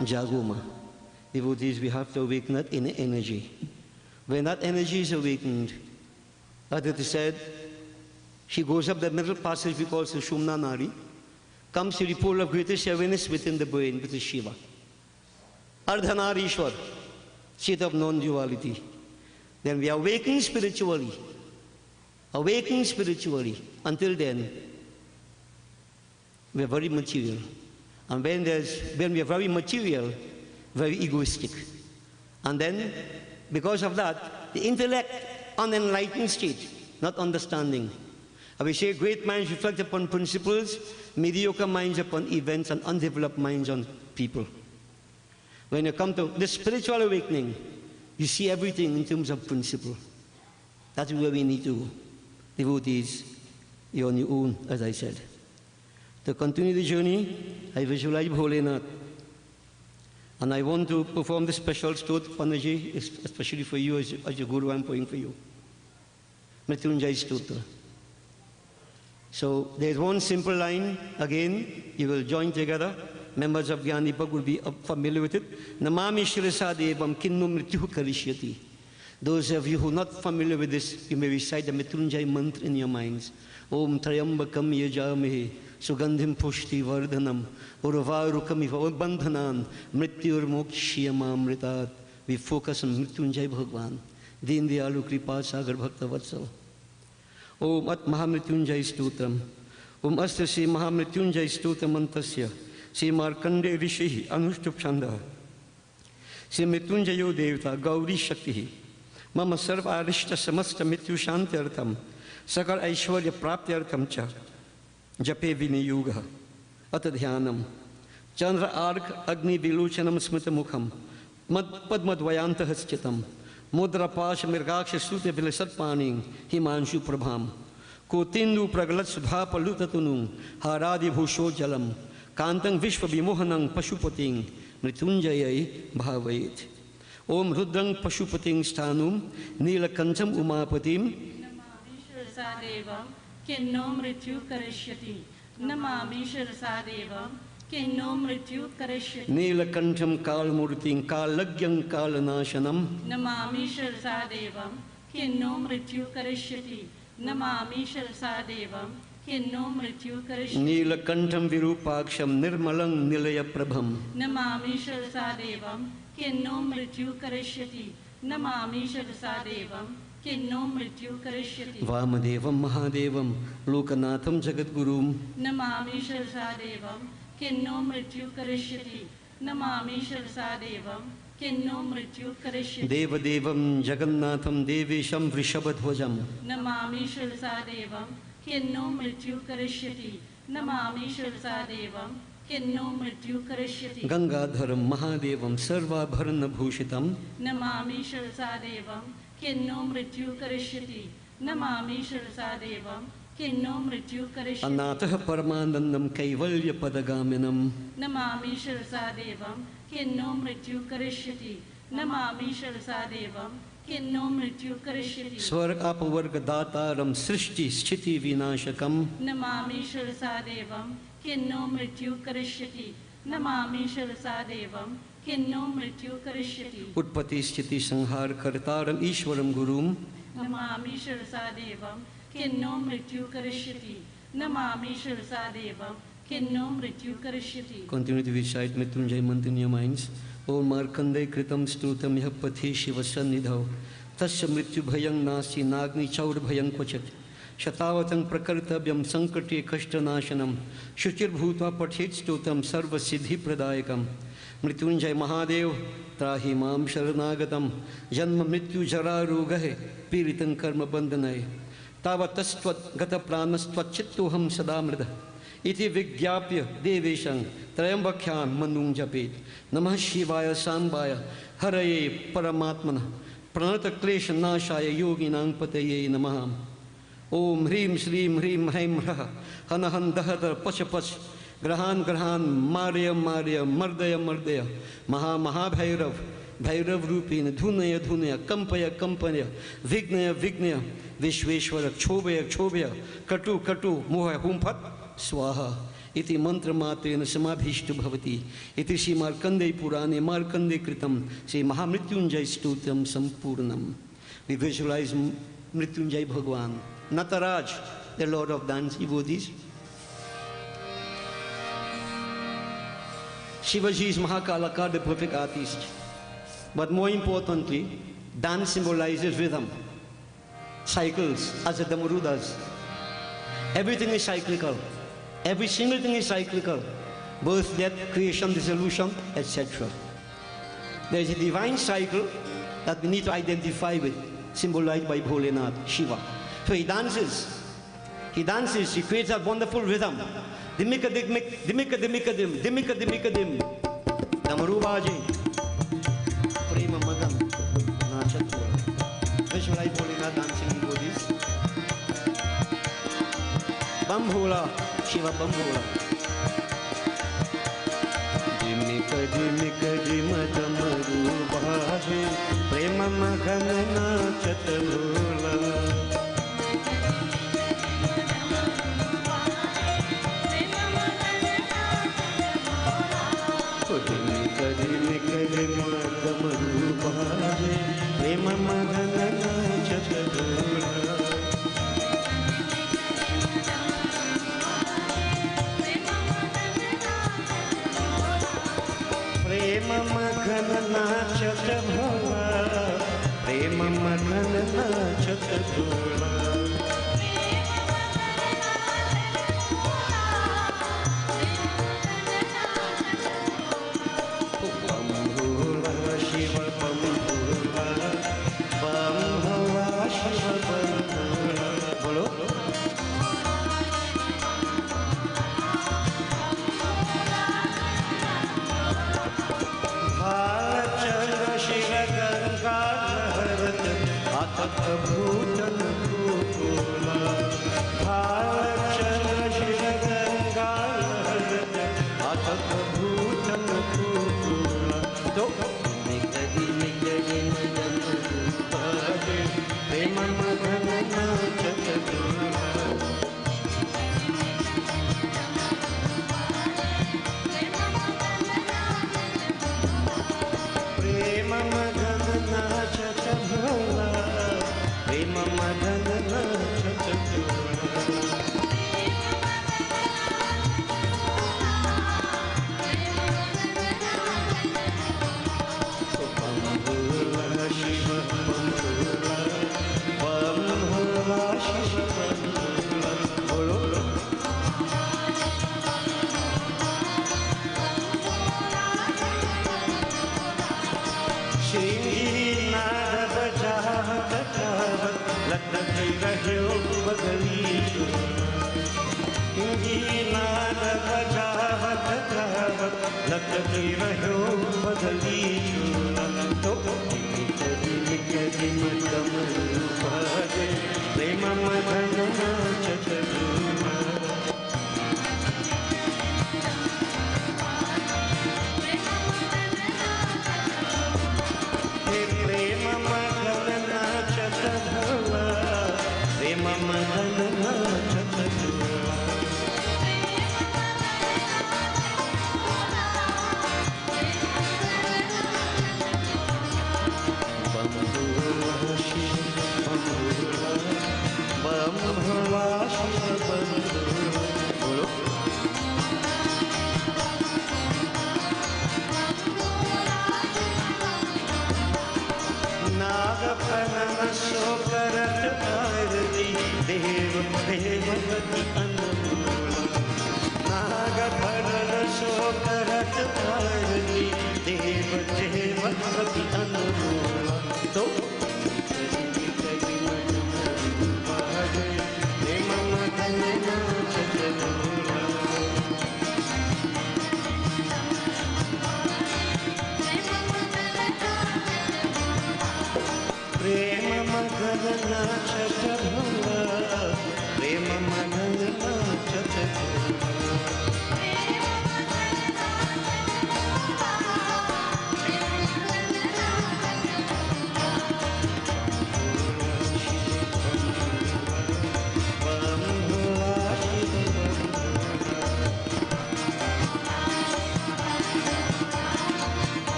Jaguma. Devotees, we have to awaken that inner energy. When that energy is awakened, Aditi said, she goes up the middle passage we call Sushumna Nari, comes to the pole of greatest awareness within the brain, which is Shiva. Ardhanarishwar, state of non-duality. Then we awaken spiritually. Awaken spiritually. Until then, we are very material. And when we are very material, very egoistic. And then, because of that, the intellect, unenlightened state, not understanding. We say great minds reflect upon principles, mediocre minds upon events, and undeveloped minds on people. When you come to this spiritual awakening, you see everything in terms of principle. That's where we need to go. Devotees, you're on your own, as I said. To continue the journey, I visualize Bholenath. And I want to perform this special stot, Panaji, especially for you as your Guru. I'm praying for you. Mrityunjay Stotra. So there's one simple line. Again, you will join together. Members of Gyanipak will be familiar with it. Namami Shirasa Devam Kinnu Mrityu Karishyati. Those of you who are not familiar with this, you may recite the Mrityunjay mantra in your minds. Om Trayambakam Yajamahe Sugandhim Pushti Vardhanam Urvarukam Bandhanan Mrityur Mokshiyamamritat. We focus on Mrityunjay Bhagwan. Deen Dayalu Kripa Sagar Bhakta Vatsal. Om At Mahamrityunjay Stotram. Om Astasya Mahamrityunjay Stotram Antasya. Sri Markande Rishi Anushtup Chanda. Sri Mrityunjayo Devata Gauri Shakti. Mama Sarva Arishta Samasta Mrityu Shantyartham. Sakal Aishwarya Praptyartham Cha. Jape Vinayuga. Atadhyanam. Chandra Ark Agni Viluchanam Smitamukham. Padmadvayanta Haschitam. Mudra Pash Mirgaksha Sute Vilasatpaning. Himanshu Prabham. Kotindu Pragalat Sudha Palutatunung. Haradi Bhusho Jalam. Kantang Vishwa Vimohanang Pashupating Mrityunjayai Bhavait. Om Rudrang Pashupating Stanum Neelakancham Umapatim Sadevam Kinno Mrityu Karishyati. Namami Shirasadevam Kinno Mrityu Karishyati. Neelakancham Kalmurting Kalagyang Kalanashanam. Namami Shirasadevam Kinno Mrityu Karishyati. Namami Shirasadevam Kinno Mrityu Karishyati. Neelakantham Virupaksham Nirmalang Nilaya Prabham. Namami Shirasadevam Kinno Mrityu Karishyati. Namami Shirasadevam Kinno Mrityu Karishyati. Vamadevam Mahadevam Lokanatham Jagadgurum. Namami Shirasadevam Kinno Mrityu Karishyati. Namami Shirasadevam Kinno Mrityu Karishyati. Devadevam Jagannatham Devesham Vrishabadhvajam. Namami Shirasadevam Kinno Mrityu Karishyati. Namami Shirasadevam Kinno Mrityu Karishyati. Gangadharam Mahadevam Sarvabharana Bhushitam. Namami Shirasadevam Kinno Mrityu Karishyati. Namami Shirasadevam Kinno Mrityu Karishyati. Anatah Paramanandam Kaivalya Padagaminam. Namami Shirasadevam Kinno Mrityu Karishyati. Namami Shirasadevam Kinno Mrityu Karishyati. Swarg Apavarga Dataram Srishti Sthiti Vinashakam. Namami Shirasadevam Kinno Mrityu Karishyati. Namami Shirasadevam Kinno Mrityu Karishyati. Utpati Sthiti Sanghar Kartaram Ishwaram Gurum. Namami Shirasadevam Kinno Mrityu Karishyati. Namami Shirasadevam Kinno Mrityu Karishyati. Continue to recite Mrityunjay mantra in your minds. Om Markanday Kritam Strutam Yahapati Shiva Sannidhav. Tasya Mrityu Bhayang Nasi Nagni Chaur Bhayang Kvachat. Shatavatang Prakartabhyam Sankate Kashtanashanam. Shuchir Bhutva Pathet Stutam Sarva Siddhi Pradayakam. Mrityunjay Mahadev Trahi Mam Sharanagatam. Janma Mrityu Jara Rogahe Piritan Karma Bandhanay. Tavatastvat Gata Pranastvat Chittuham Sadamrida. Iti Vigyapya Deveshang Trayambakhyam Manung Japet. Namah Shivaya Sambhaya Haraye Paramatmana Pranata Klesha Nashaya Yoginang Pataye Namah. Om Hrim Shrim Hrim Haim Raha Hanahan Dahadar Pachapach Grahan Grahan Marya Marya Mardaya Mardaya Maha Mahabhairav Bhairav Rupina Dhunaya Dhunaya Kampaya Kampanya Vignaya Vignaya Vishveshwara Chobaya Chobaya Katu Katu Moha Humphat स्वाहा इति मंत्र मात्रेण समाभीष्ट भवति इति श्री मार्कंडेय पुराणे मार्कंडेय कृतं श्री महामृत्युंजय stotram संपूर्णम. We visualize Mrityunjay Bhagwan, Nataraj, the Lord of Dance devotees. Shivaji is Mahakalaka, the perfect artist. But more importantly, dance symbolizes rhythm, cycles, as the Damaru does. Everything is cyclical. Every single thing is cyclical. Birth, death, creation, dissolution, etc. There is a divine cycle that we need to identify with, symbolized by Bholenath, Shiva. So he dances, he creates a wonderful rhythm. Dimika dimik, dimika dimika dim, dimika dimika dim. Damaru baje, prema magan, nachatura. Visualize Bholenath dancing devotees. Bam Bhola, Shiva Bam Bhola. Dimika dimika dima damaru baje, prema magan nachatura.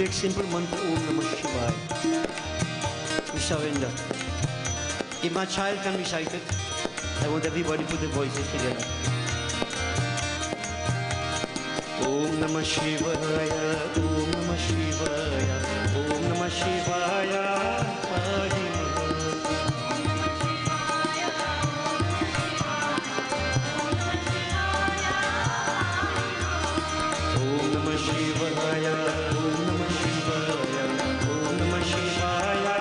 magic simple mantra Om Namah Shivaya. We surrender. If my child can recite it, I want everybody to put their voices together. Om Namah Shivaya, Om Namah Shivaya, Om Namah Shivaya, Pahi Om Namah Shivaya, Om Namah Shivaya, Om Namah Shivaya,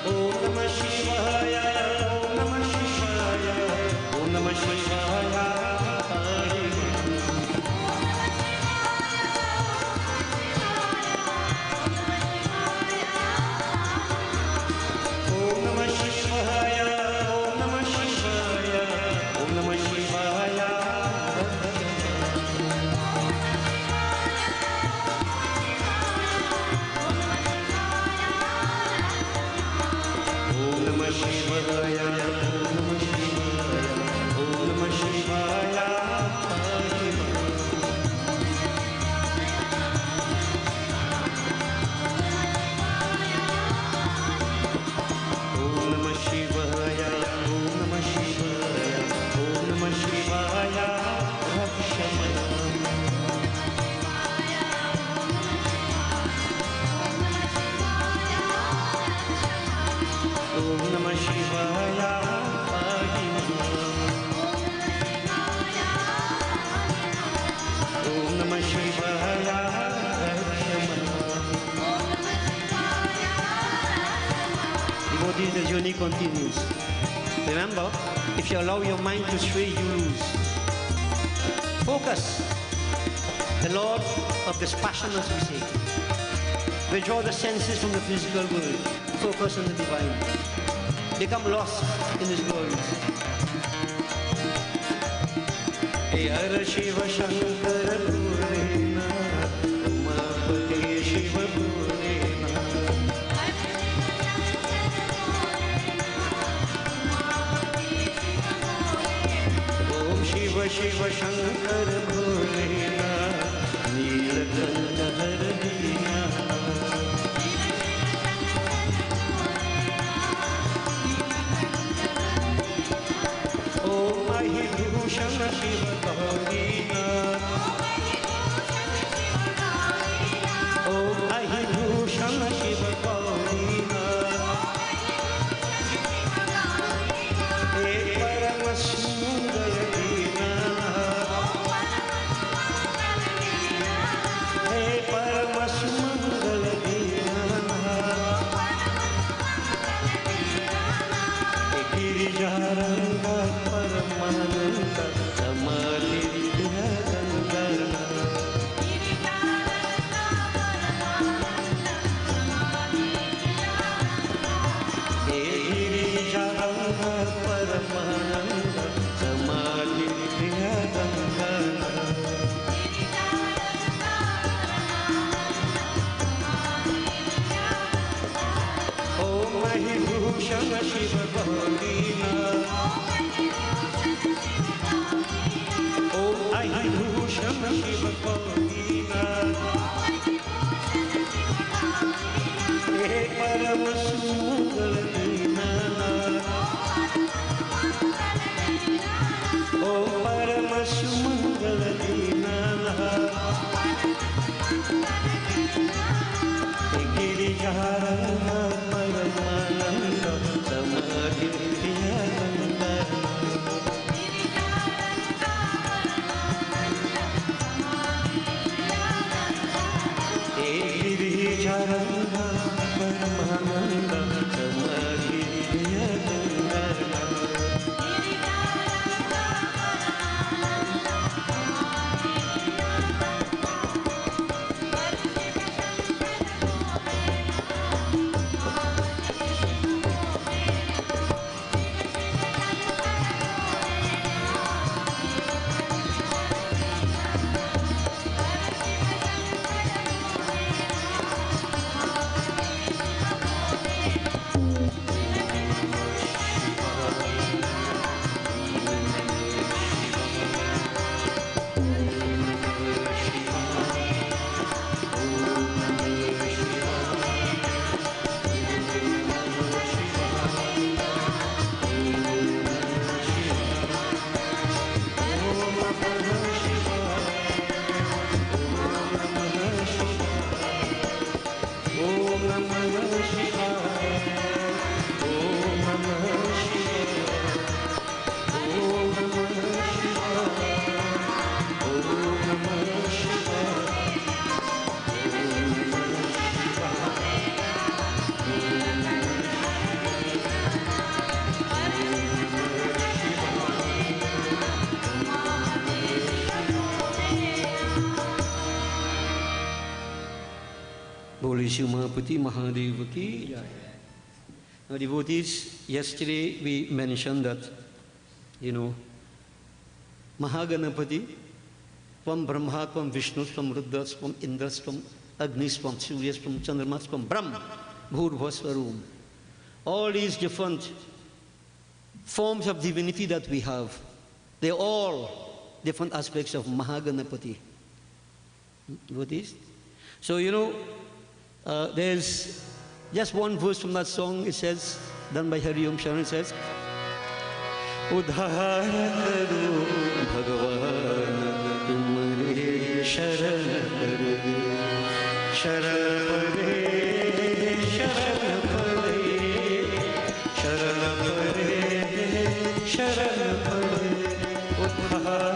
Om Namah Shivaya, Om Namah Shivaya, Om Namah Shivaya, Hare Om Namah Shivaya, Om Namah Shivaya, Om Namah Shivaya, Om Namah Shivaya, Om Namah Shivaya, Om Namah Shivaya, Hare Om Namah Shivaya, Om Namah Shivaya, Om Namah Shivaya, Vaachanam. Om Namah Shivaya, Om Namah Shivaya, Devotees, the journey continues. Remember, if you allow your mind to stray, you lose. Focus. The Lord of dispassion, as we say. Withdraw the senses from the physical world. Focus on the divine. Become lost in His glories. Hey Hara Shiva Shankara Bhurena, Umapati Shiva Bhurena. Om Shiva Shiva Shankara Bhurena, Neelakanta Haradina. Om Ahibhushana Shiva Gaurina, Om Ahibhushana Shiva Gaurina, He Paramasundara Dina, He Paramasundara Dina, He Girijaranga Paramananda Samadhi Dhyanandana. He Girijaranga Paramananda Samadhi Dhyanandana. Om Ahibhushana Shiva Gaurina, Om Ahibhushana Shiva Gaurina, He Paramasundara Dina, Om Paramasundara Dina, He Girijaranga Paramananda Samadhi Dhyanandana. Shimapati Mahadeva ki jai. Now devotees, yesterday we mentioned that, Mahaganapati, Tvam Brahma, Tvam Vishnu, Tvam Rudras, Tvam Indras, Tvam Agnis, Tvam Suryas, Tvam Chandramas, Tvam Brahm, Bhurvasvarum. All these different forms of divinity that we have, they're all different aspects of Mahaganapati. Devotees? So, there's just one verse from that song. It says, done by Hariom Sharan, it says, Udhara karo Bhagavan tumare sharan pade, sharan pade, sharan pade, sharan pade, sharan pade, Udhara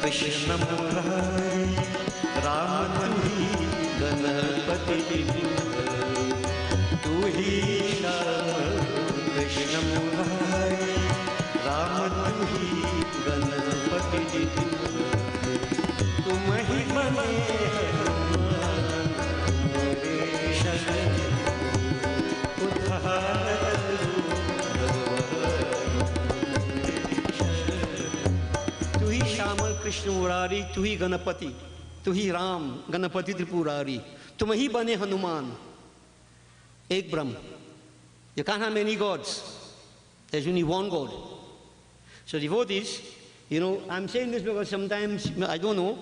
Krishna Murari, Rama Tuhi, Ganapati Tuhi Shama, Krishna Murari, Rama Tuhi, Ganapati Tumahi Mane Hanuman, Tumare Sharan, Udhara Krishna Murari, Tuhi Ganapati, Tuhi Ram, Ganapati Tripurari, Tumahi Bane Hanuman, Ek Brahm. You can't have many gods. There's only one God. So devotees, I'm saying this because sometimes, I don't know,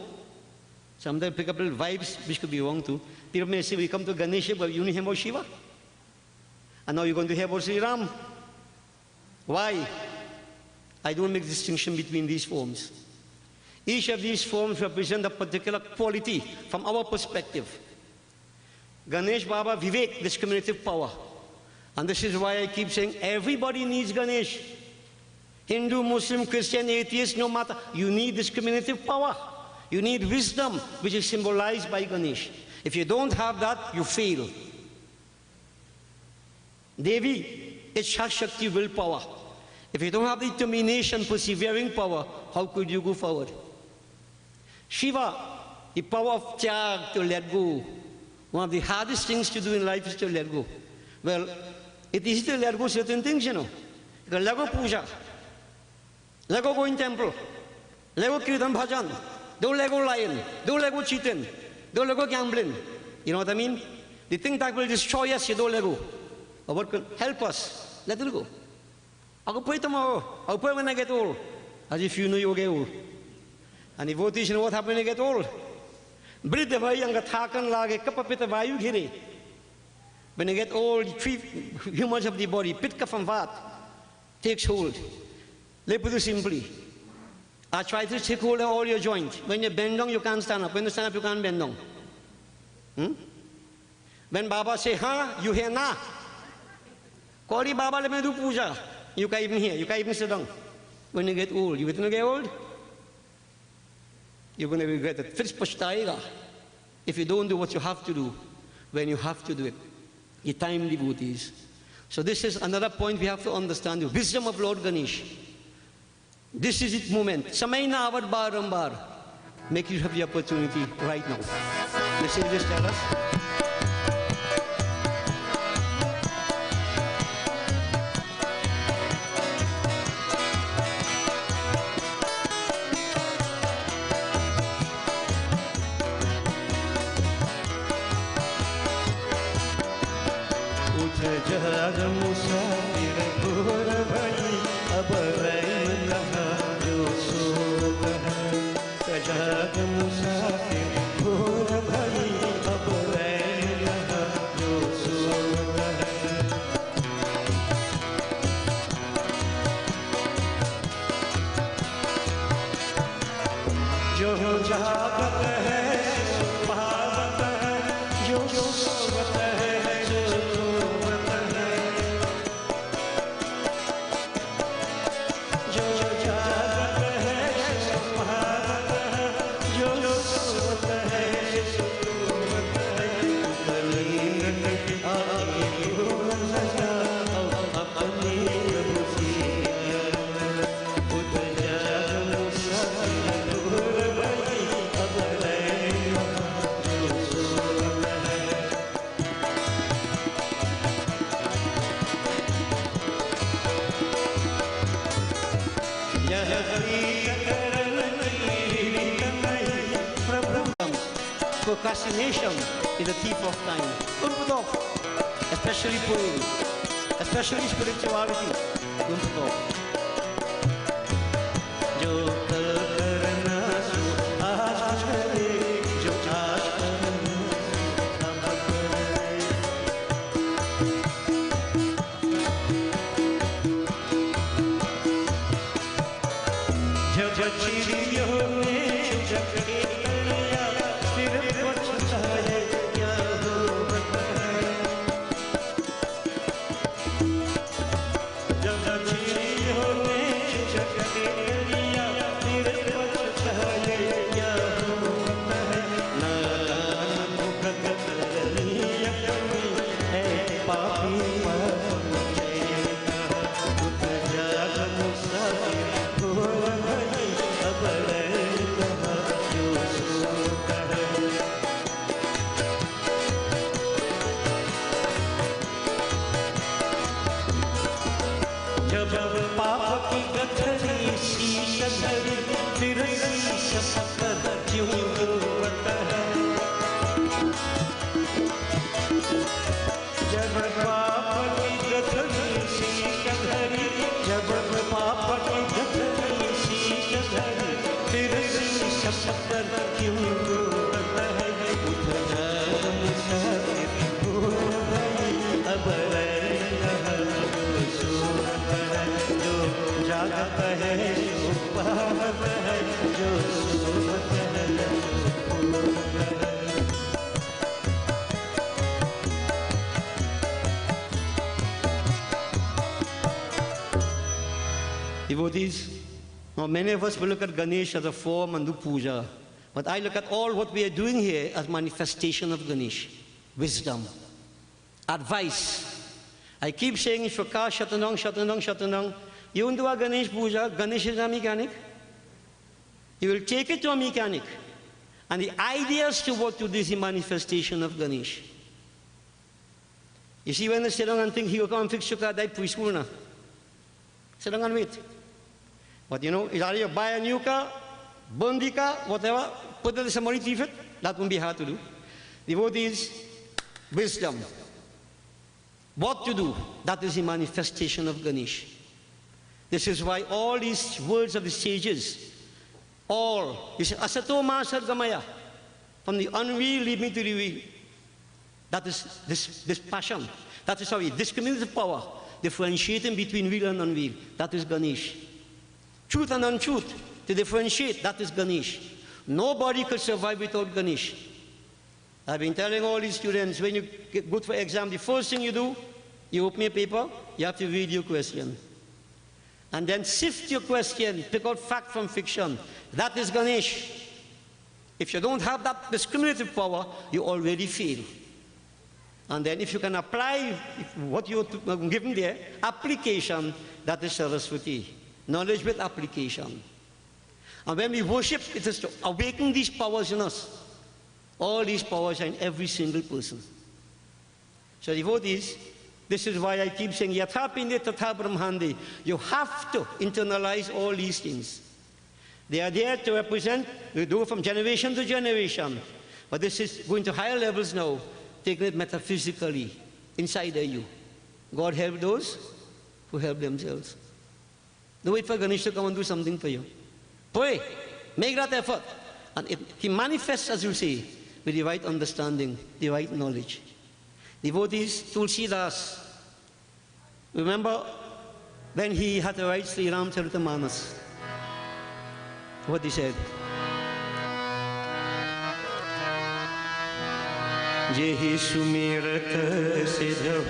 sometimes pick up little vibes, which could be wrong too. People may say, we come to Ganesh, but you only hear about Shiva. And now you're going to hear about Sri Ram. Why? I don't make distinction between these forms. Each of these forms represent a particular quality from our perspective. Ganesh Baba, Vivek, discriminative power. And this is why I keep saying everybody needs Ganesh. Hindu, Muslim, Christian, atheist, no matter. You need discriminative power. You need wisdom, which is symbolized by Ganesh. If you don't have that, you fail. Devi, it's Shakti willpower. If you don't have determination, persevering power, how could you go forward? Shiva, the power of tyag, to let go. One of the hardest things to do in life is to let go. Well, it is easy to let go certain things, You can let go puja. Let go going temple. Let go kirtan bhajan. Don't let go lying. Don't let go cheating. Don't let go gambling. You know what I mean? The thing that will destroy us, you don't let go. Or what can help us, let it go. I'll pray tomorrow. I'll pray when I get old. As if you know you'll get old. And the devotees know what happens when they get old. Breathe away and thakan lage kapapita vayu giri. When you get old, the three humors of the body, pitka from vat, takes hold. Let me put it simply. Arthritis take hold of all your joints. When you bend down, you can't stand up. When you stand up, you can't bend down. When Baba say, you hear na. Kori Baba, let me do puja. You can't even hear. You can't even sit down. When you get old, you will get old. You're going to regret it. If you don't do what you have to do, when you have to do it. The time devotees. So this is another point we have to understand. The wisdom of Lord Ganesh. This is its moment. Samay na awad barambar. Make use of the opportunity right now. Let's say this, tell us. Procrastination is a thief of time. Don't put off. Especially praying. Especially spirituality. Don't put off. जो कल करना सो आज करे, जो आज करना अब करे. जब चिड़ियों ने जगते तड़िया सिर पछताए क्या हो बताए. जब चिड़ियों ने जगते तड़िया सिर पछताए क्या हो बताए. नादान भुगत करनिया कमी है पापी पाप मुझेगा. उठ जाग मुसाफिर हो गई अब रहेगा जो सोता है. जब पाप की गठरी शीश धरी फिर शीश पकड़ क्यों रोता है. जब पाप की गठरी शीश धरी, जब पाप की गठरी शीश धरी फिर शीश पकड़ क्यों रोता है. उठ जाग मुसाफिर हो गई अब रहेगा जो सोता है. जो जागता है जो पाता है, जो सोता है जो खोता है. Devotees, now many of us will look at Ganesh as a form and do puja, but I look at all what we are doing here as manifestation of Ganesh. Wisdom, advice. I keep saying Shvaka, Shatanang, Shatanang, Shatanang. You want to do a Ganesh puja, Ganesh is a mechanic. You will take it to a mechanic. And the ideas to what to do is the manifestation of Ganesh. You see, when they sit down and think he will come and fix your car, that's preschool now. Sit down and wait. But you know, either you buy a new car, burn the car, whatever, put it in somebody thief it, that won't be hard to do. Devotees, wisdom. What to do, that is the manifestation of Ganesh. This is why all these words of the sages, all, you say, Asato Ma Sadgamaya, from the unreal lead me to the real. That is this passion. That is how we discriminate the power, differentiating between real and unreal. That is Ganesh. Truth and untruth, to differentiate, that is Ganesh. Nobody could survive without Ganesh. I've been telling all these students, when you get good for exam, the first thing you do, you open your paper, you have to read your question. And then sift your question, pick out fact from fiction. That is Ganesh. If you don't have that discriminative power, you already fail. And then if you can apply what you're given there, application, that is Saraswati. Knowledge with application. And when we worship, it is to awaken these powers in us. All these powers are in every single person. So devotees, this is why I keep saying, Yatha Pinde Tatha Brahmande. You have to internalize all these things. They are there to represent, we do it from generation to generation. But this is going to higher levels now, taking it metaphysically, inside you. God help those who help themselves. Don't wait for Ganesh to come and do something for you. Pray, make that effort. And he manifests, as you say, with the right understanding, the right knowledge. Devotees, Tulsidas, remember when he had to write Sri Ramcharitamanas, what he said? Jehi sumirat siddho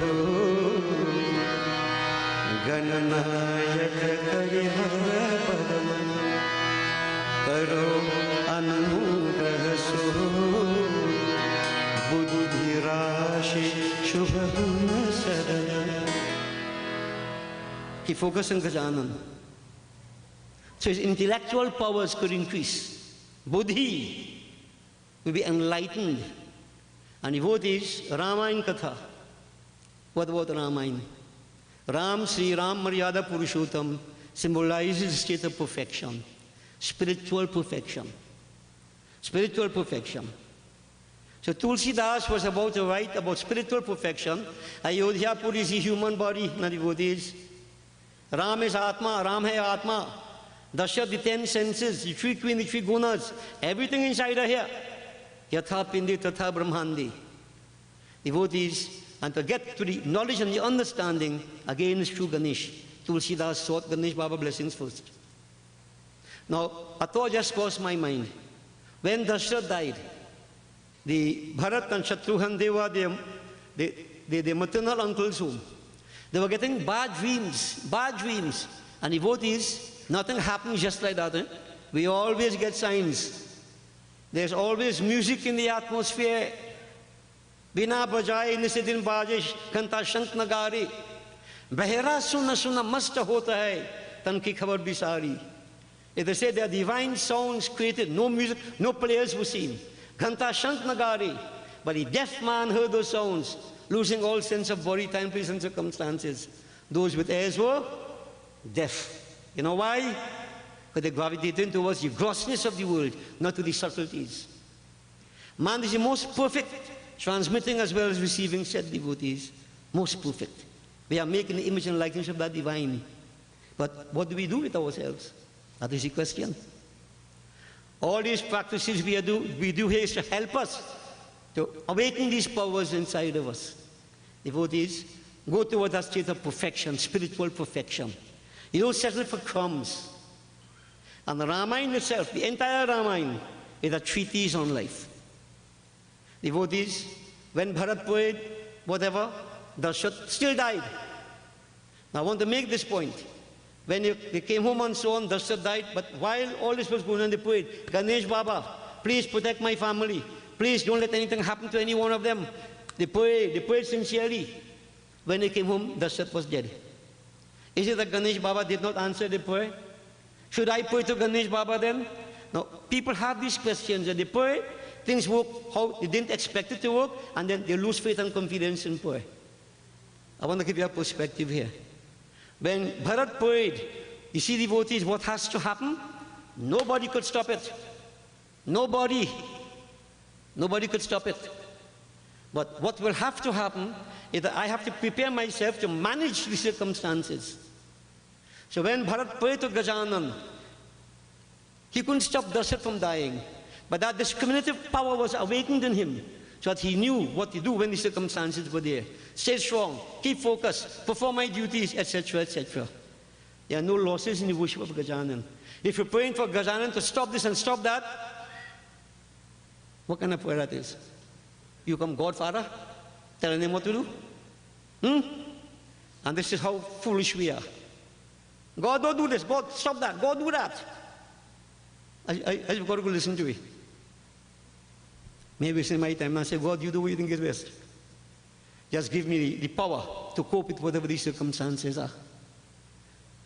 gananayak kariha padam karo anugrah so buddhi rashi shubham sadana. He focused on Gajanan. So his intellectual powers could increase. Buddhi will be enlightened. And devotees, Ramayana Katha. What about Ramayana? Ram, Sri Ram, Maryada Purushottam symbolizes state of perfection. Spiritual perfection. Spiritual perfection. So Tulsi Das was about to write about spiritual perfection. Ayodhya Puri is a human body, not devotees. Ram is Atma, Ram hai Atma. Dasha, the 10 senses, the 3 queen, the 3 gunas, everything inside are here. Yatha Pindi Tatha Brahmandi. Devotees, and to get to the knowledge and the understanding, again is through Ganesh. Tulsi Das sought Ganesh Baba blessings first. Now, a thought just crossed my mind. When Dashrath died, the Bharat and Shatrughan, they were their maternal uncles home. They were getting bad dreams. And devotees, nothing happens just like that. We always get signs. There's always music in the atmosphere. Bina bajaye nisidin bajish, kanta shank nagari. Bahera suna suna masta hota hai, tan ki khabar bhi sari. They say there are divine sounds created, no music, no players were seen. Kanta shank nagari. But the deaf man heard those sounds, losing all sense of body, time, place, and circumstances. Those with ears were deaf. You know why? Because they gravitated towards the grossness of the world, not to the subtleties. Man is the most perfect, transmitting as well as receiving, said devotees. Most perfect. We are making the image and likeness of that divine. But what do we do with ourselves? That is the question. All these practices we do here is to help us to awaken these powers inside of us. Devotees, go toward that state of perfection, spiritual perfection. You don't settle for crumbs. And the Ramayana itself, the entire Ramayana, is a treatise on life. Devotees, when Bharat prayed, whatever, Dashrath still died. Now I want to make this point. When they came home and so on, Dashrath died, but while all this was going on, they prayed, Ganesh Baba, please protect my family. Please don't let anything happen to any one of them. They prayed sincerely. When they came home, Dashrath was dead. Is it that Ganesh Baba did not answer the prayer? Should I pray to Ganesh Baba then? Now, people have these questions and they pray, things work how they didn't expect it to work, and then they lose faith and confidence in prayer. I want to give you a perspective here. When Bharat prayed, you see, devotees, what has to happen? Nobody could stop it. Nobody could stop it. But what will have to happen is that I have to prepare myself to manage the circumstances. So when Bharat prayed to Gajanan, he couldn't stop Dashrath from dying. But that discriminative power was awakened in him, so that he knew what to do when the circumstances were there. Stay strong, keep focused, perform my duties, etc., etc. There are no losses in the worship of Gajanan. If you're praying for Gajanan to stop this and stop that, what kind of prayer that is? You come Godfather, telling him what to do? And this is how foolish we are. God, don't do this. God, stop that. God, do that. I've got to go listen to it. Maybe it's in my time and I say, God, you do what you think is best. Just give me the power to cope with whatever these circumstances are.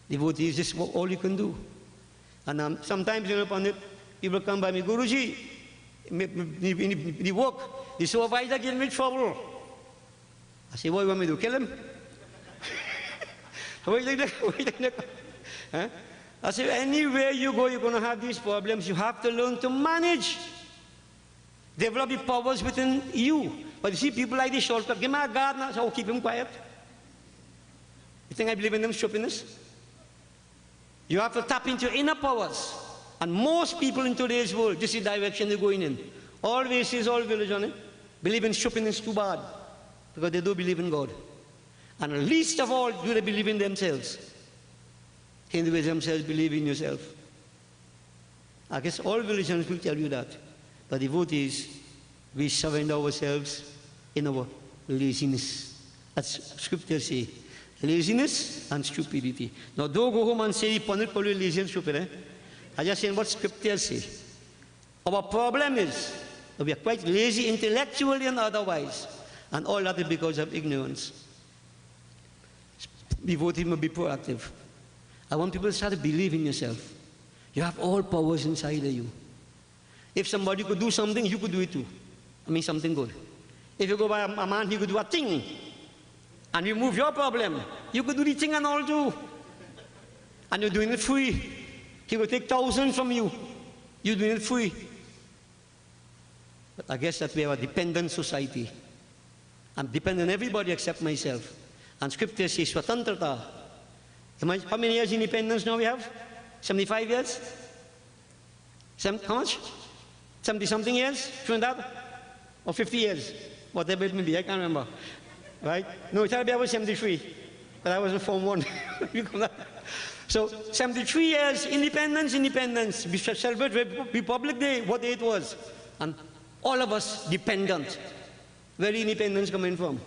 Devotees, this is all you can do. And sometimes, upon it, people come by me, Guruji, the work, the supervisor gave me trouble. I say, what do you want me to do? Kill him? Huh? I say, anywhere you go, you're going to have these problems. You have to learn to manage. Develop the powers within you. But you see, people like this shortcut. Give me a guard now, so I'll keep him quiet. You think I believe in them stupidness? You have to tap into your inner powers. And most people in today's world, this is the direction they're going in. All races, all religion, believe in stupidness too bad. Because they do believe in God. And least of all, do they believe in themselves. Hindus themselves believe in yourself. I guess all religions will tell you that. But devotees, we surrender ourselves in our laziness. As scriptures say, laziness and stupidity. Now don't go home and say, Panit, lazy and stupid. I just saying what scriptures say. Our problem is that we are quite lazy intellectually and otherwise. And all that is because of ignorance. Devotee must be proactive. I want people to start to believe in yourself. You have all powers inside of you. If somebody could do something, you could do it too. I mean something good. If you go by a man, he could do a thing. And you move your problem. You could do the thing and all too. And you're doing it free. He will take thousands from you. You're doing it free. But I guess that we have a dependent society. I'm dependent on everybody except myself. And scripture says, Swatantrata. How many years independence now we have? 75 years? How much? 70-something years? True that? Or 50 years? Whatever it may be, I can't remember. Right? No, it had to be about 73. But I was in Form 1. So, 73 years, independence. We celebrate Republic Day, what day it was. And all of us dependent. Where is independence coming from?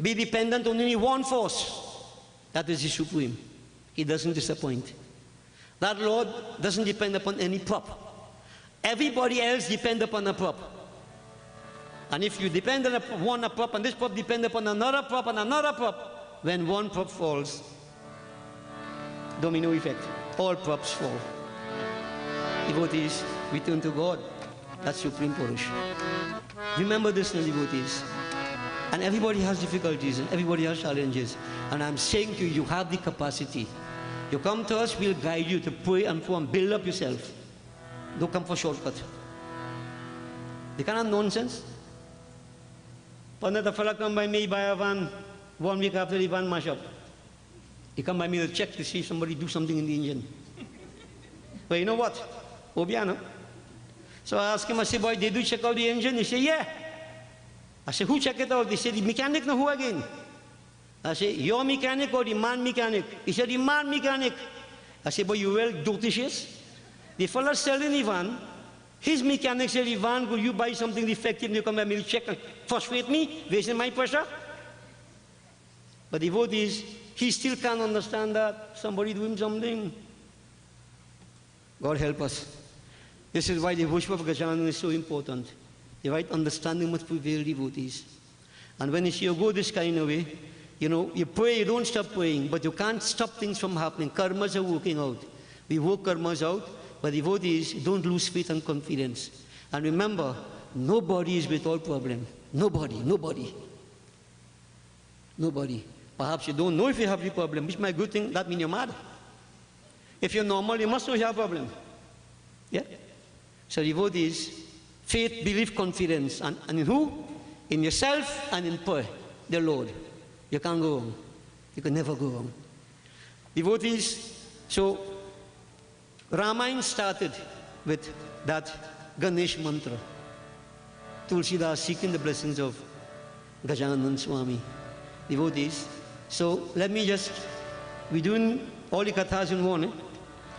Be dependent on only one force. That is the Supreme. He doesn't disappoint. That Lord doesn't depend upon any prop. Everybody else depends upon a prop. And if you depend on one prop, and this prop depends upon another prop and another prop, when one prop falls, domino effect, all props fall. Devotees, we turn to God. That's Supreme Purush. Remember this now, devotees. And everybody has difficulties and everybody has challenges. And I'm saying to you, you have the capacity. You come to us, we'll guide you to pray and pray and build up yourself. Don't come for shortcut. They can't have nonsense. Another fella come by me, buy a van, 1 week after the van mash up. He come by me to check to see if somebody do something in the engine. But you know what? Obiano. So I asked him, I said, boy, did you check out the engine? He said, yeah. I said, who checked it out? He said, the mechanic, no, who again? I said, your mechanic or the man mechanic? He said, the man mechanic. I said, but you well dotishes? The fella selling the van, his mechanic said, the van, will you buy something defective and you come by me to check and frustrate me, wasting my pressure? But the vote is, he still can't understand that somebody doing something. God help us. This is why the worship of Ganesh is so important. The right understanding must prevail, devotees. And when you go this kind of way, you know, you pray, you don't stop praying, but you can't stop things from happening. Karmas are working out. We work karmas out, but devotees, don't lose faith and confidence. And remember, nobody is with all problem. Nobody. Perhaps you don't know if you have the problem, which might be a good thing, that means you're mad. If you're normal, you must know you have a problem. Yeah? So devotees, faith, belief, confidence. And in who? In yourself and in prayer, the Lord. You can't go wrong. You can never go wrong. Devotees, so Ramayana started with that Ganesh mantra. Tulsidas seeking the blessings of Gajanan Swami. Devotees, so let me just, we're doing all the kathas in one.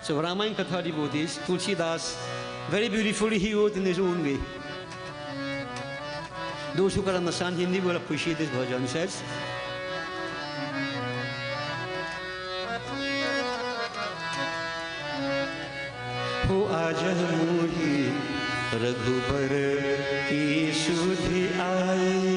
So Ramayana Katha devotees, Tulsidas, very beautifully he wrote in his own way. Those who can understand Hindi will appreciate this bhajan. He says, Ho aaj mohi raghubar ki sudhi aayi.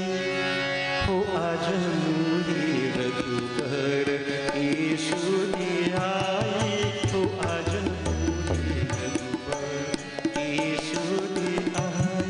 Ho aaj mohi raghubar ki sudhi aayi. Ho aaj mohi raghubar ki sudhi aayi.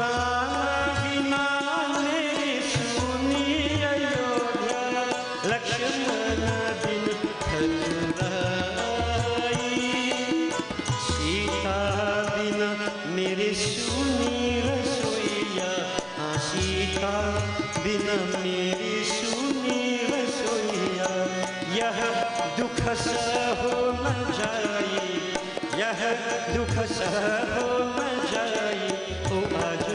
Ram बिना मेरी सुनी अयोध्या, लक्ष्मण बिन ठकुराई, सीता बिना मेरी सुनी रसोईया, सीता बिना मेरी सुनी रसोईया, यह दुख सहो न जाई, यह दुख सहो न जाई, ओ आज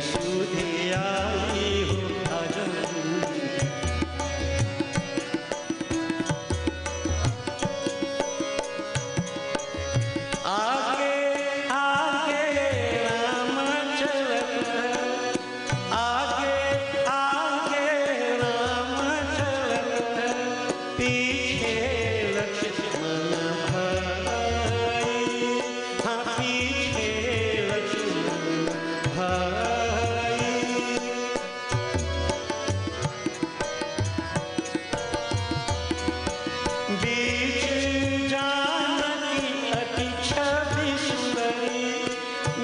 सुधि आई हो आज। आगे आगे राम चलत, आगे आगे राम चलत, पीछे लक्ष्मण भाई, हाँ पीछे लक्ष्मण भाई। बीच जानकी अति छवि सुंदरी,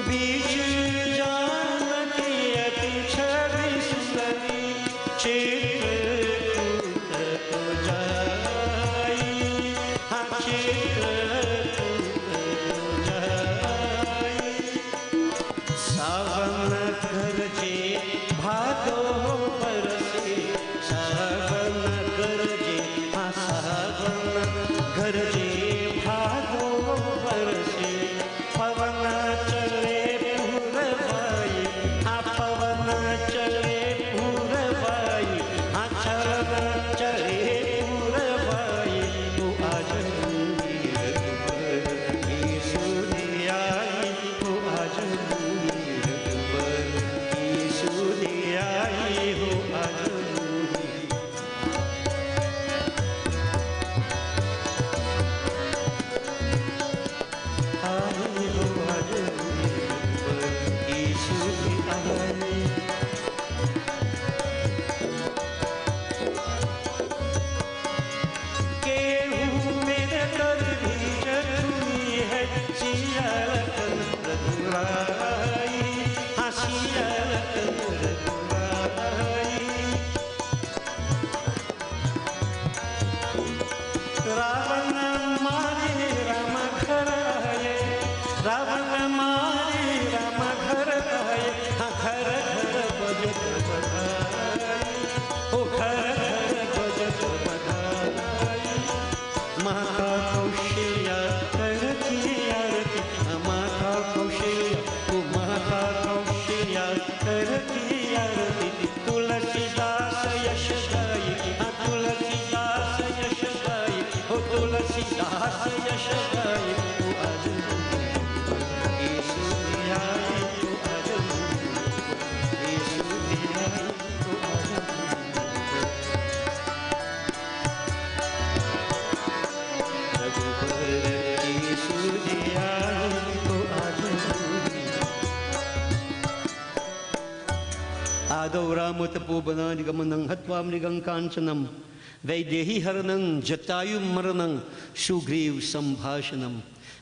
बीच जानकी अति छवि सुंदरी, चित्रकूट को जाई, हाँ चित्रकूट को जाई। सावन गरजे भादो बरसे, सावन गरजे, हाँ सावन गरजे भादो बरसे, पवन चले पूरबाई, हाँ पवन चले पूरबाई, हाँ चलन चले पूरबाई, तो आज सुधि आई, तो आज सुधि आई हो आज। रावण मारे राम घर आए, रावण मारे राम घर आए, हाँ घर घर बजत बधाई, ओ घर घर बजत बधाई। माता कौशल्या करती आरती, माता कौशल्या, ओ माता कौशल्या करती आरती, तुलसीदास यश गाई, हाँ तुलसीदास यश गाई, ओ तुलसीदास यश गाई, ओ आज सुधि आई, ओ आज सुधि आई, ओ आज रघुबर की सुधि आई, ओ आज। आदौ रामतपोवनानिगमनं हत्वा मृगं काञ्चनं, वैदेही हरणं जटायु मरणं, सुग्रीव संभाषणं,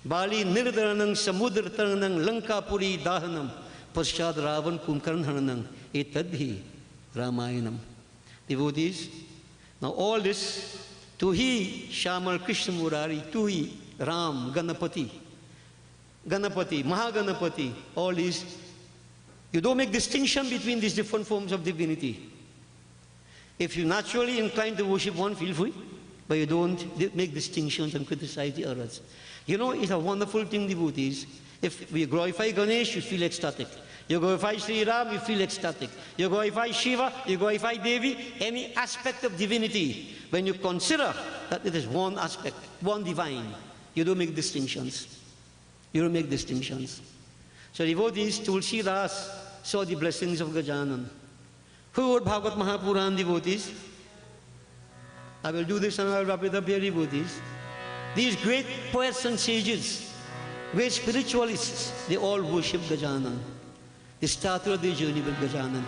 बाली निर्दरणं समुद्र तरणं, लंकापुरी दाहनं, पश्चात Ravan Kumbhakarna हरणं, एतद्धि Ramayanam. Devotees, now all this, to he Shamal Krishna Murari, to he Ram, Ganapati, Mahaganapati, all these, you don't make distinction between these different forms of divinity. If you naturally inclined to worship one, feel free, but you don't make distinctions and criticize the others. You know, it's a wonderful thing, devotees. If we glorify Ganesh, you feel ecstatic. You glorify Sri Ram, you feel ecstatic. You glorify Shiva, you glorify Devi, any aspect of divinity. When you consider that it is one aspect, one divine, you don't make distinctions. You don't make distinctions. So devotees, Tulsi Das saw the blessings of Gajanan. Who wrote Bhagavad Mahapuran, devotees? I will do this and I will wrap it up here, devotees. These great poets and sages, great spiritualists, they all worship Gajanan. They started their journey with Gajanan.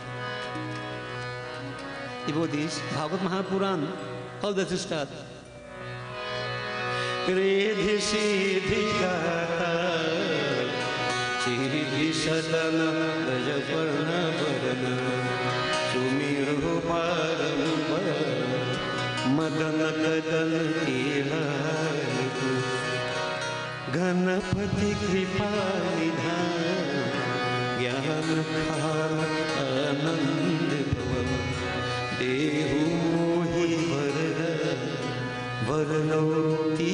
Devotees, Bhagavad Mahapuran, how does it start? Riddhi Siddhi Gata Chiri सदन गज पर्ण वरन सुमिरो बारंबार मदन कदन केलायतु गणपति कृपा निधान ज्ञान काल आनंद भव देहु मोहि वरनौति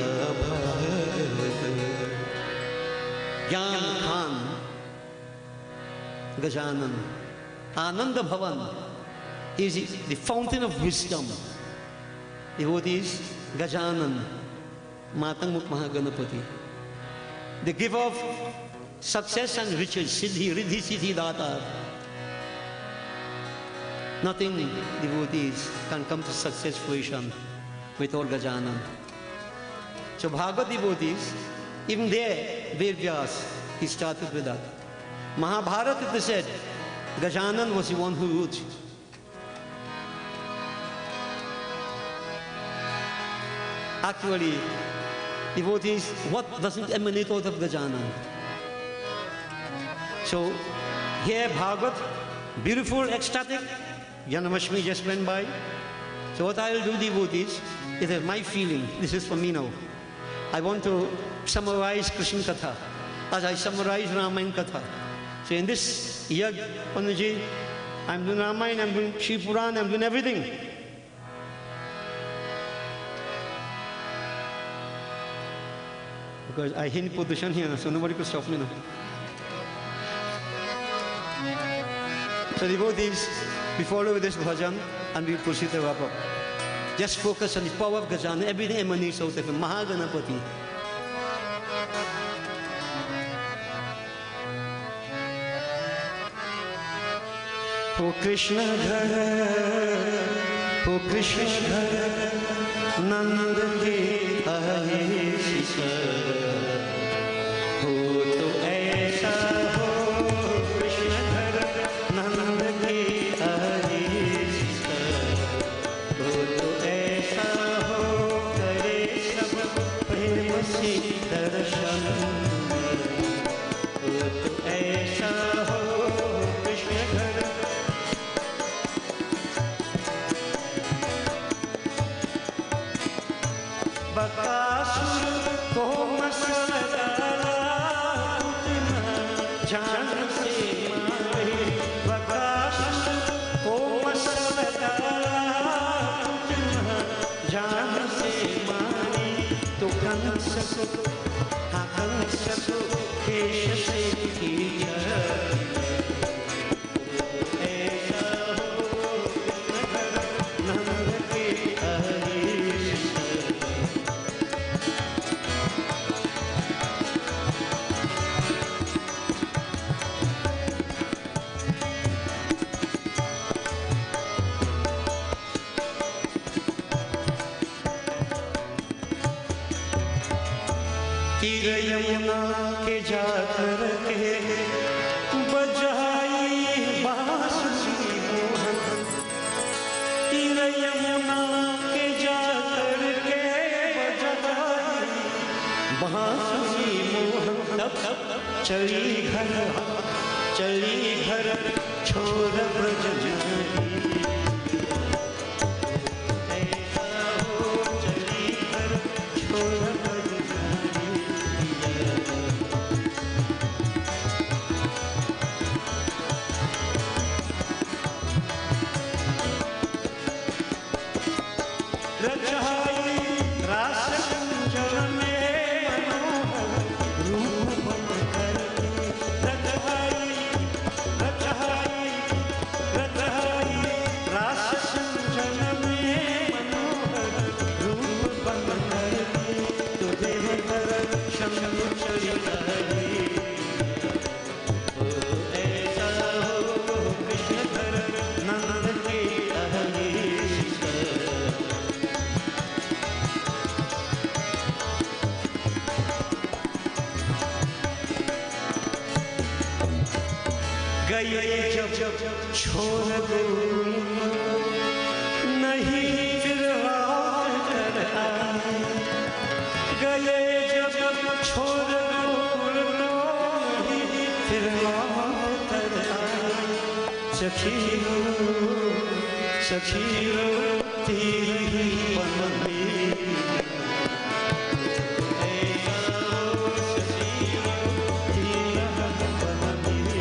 अभारत। ज्ञान खान गजानन आनंद भवन is the fountain of wisdom. Devotees, Gajanan, Matangmuk Mahaganapati, the giver of success and riches, Siddhi, Riddhi, Siddhi, Data. Nothing, devotees, can come to success fruition without Gajanan. So Bhagavad devotees, even there, Vedvyas, he started with that. Mahabharata, it said, Gajanan was the one who ruled. Actually, devotees, what doesn't emanate out of Gajanan? So, here Bhagavad, beautiful, ecstatic, Janamashmi just went by. So what I will do, devotees, it is my feeling, this is for me now. I want to summarize Krishna Katha, as I summarize Ramayana Katha. So in this Yag, Panuji, I'm doing Ramayana, I'm doing Shri Purana, I'm doing everything. Because I hate position here, so nobody could stop me now. So devotees, we follow with this bhajan and we proceed to wrap up. Just focus on the power of Gajana, everything emanates out of him, Mahaganapati. O Krishna Dhara, Nanda ke aaye sisa. Yamuna के जाकर के बजाई बांसुरी मोहन, तीर यमुना के जाकर के बजाई बांसुरी मोहन। चली घर छोड़ ब्रज जाई। छोड़ दो नहीं फिर लौट कर आए, गए जब छोड़ दो नहीं फिर सखीरो सखीरो तेरी पन में ऐसा हो सखीरो तेरा पन में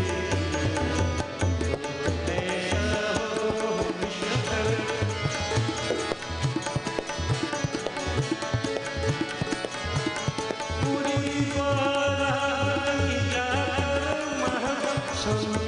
ऐसा हो विश्वकर पूरी द्वारा जाकर महासुनी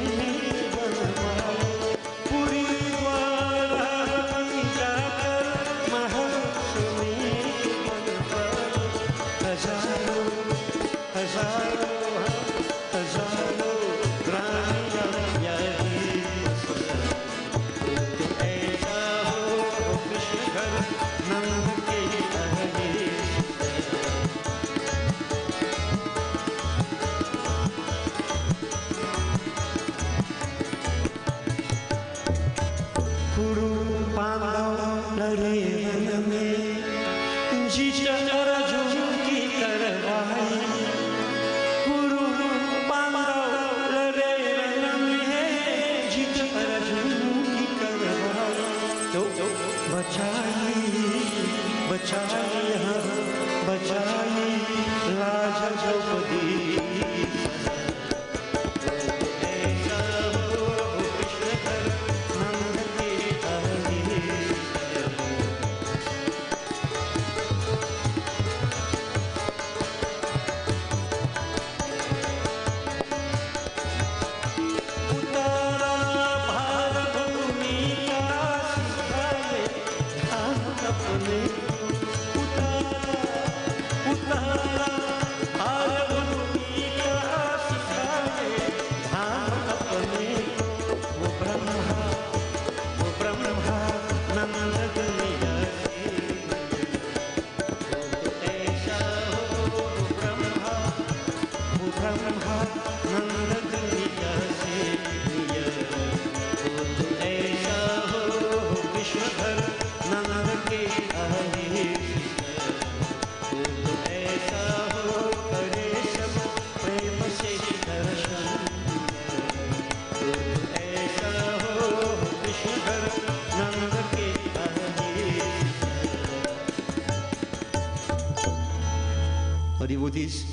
Devotees,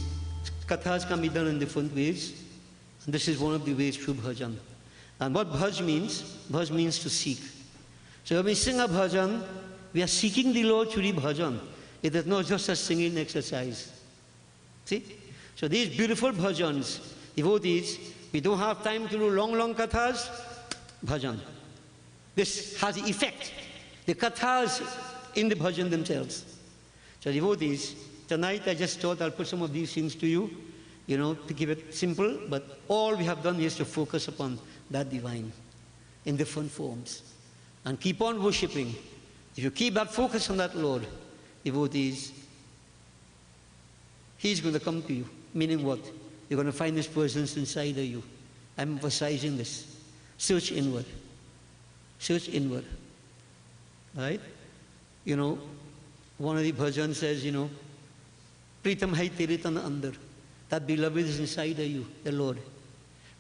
kathas can be done in different ways. And this is one of the ways through bhajan. And what bhaj means to seek. So when we sing a bhajan, we are seeking the Lord through the bhajan. It is not just a singing exercise. See? So these beautiful bhajans, devotees, we don't have time to do long kathas, bhajan. This has the effect. The kathas in the bhajan themselves. So devotees, tonight I just thought I'll put some of these things to you, to keep it simple, but all we have done is to focus upon that divine in different forms. And keep on worshipping. If you keep that focus on that Lord, devotees, He's going to come to you. Meaning what? You're going to find His presence inside of you. I'm emphasizing this. Search inward. Search inward. Right? One of the bhajans says, Pritam hai tere tan andar. That beloved is inside of you, the Lord.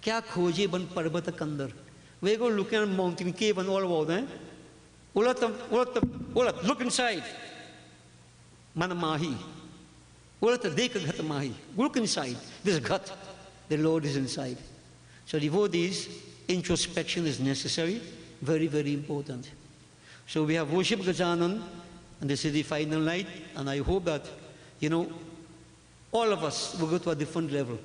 Kya khoje ban parvata kandar. We go looking at mountain cave and all about that. Look inside. Manamahi. Look inside. This ghat. The Lord is inside. So devotees, introspection is necessary. Very, very important. So we have worshipped Gajanan, and this is the final night, and I hope that, all of us will go to a different level,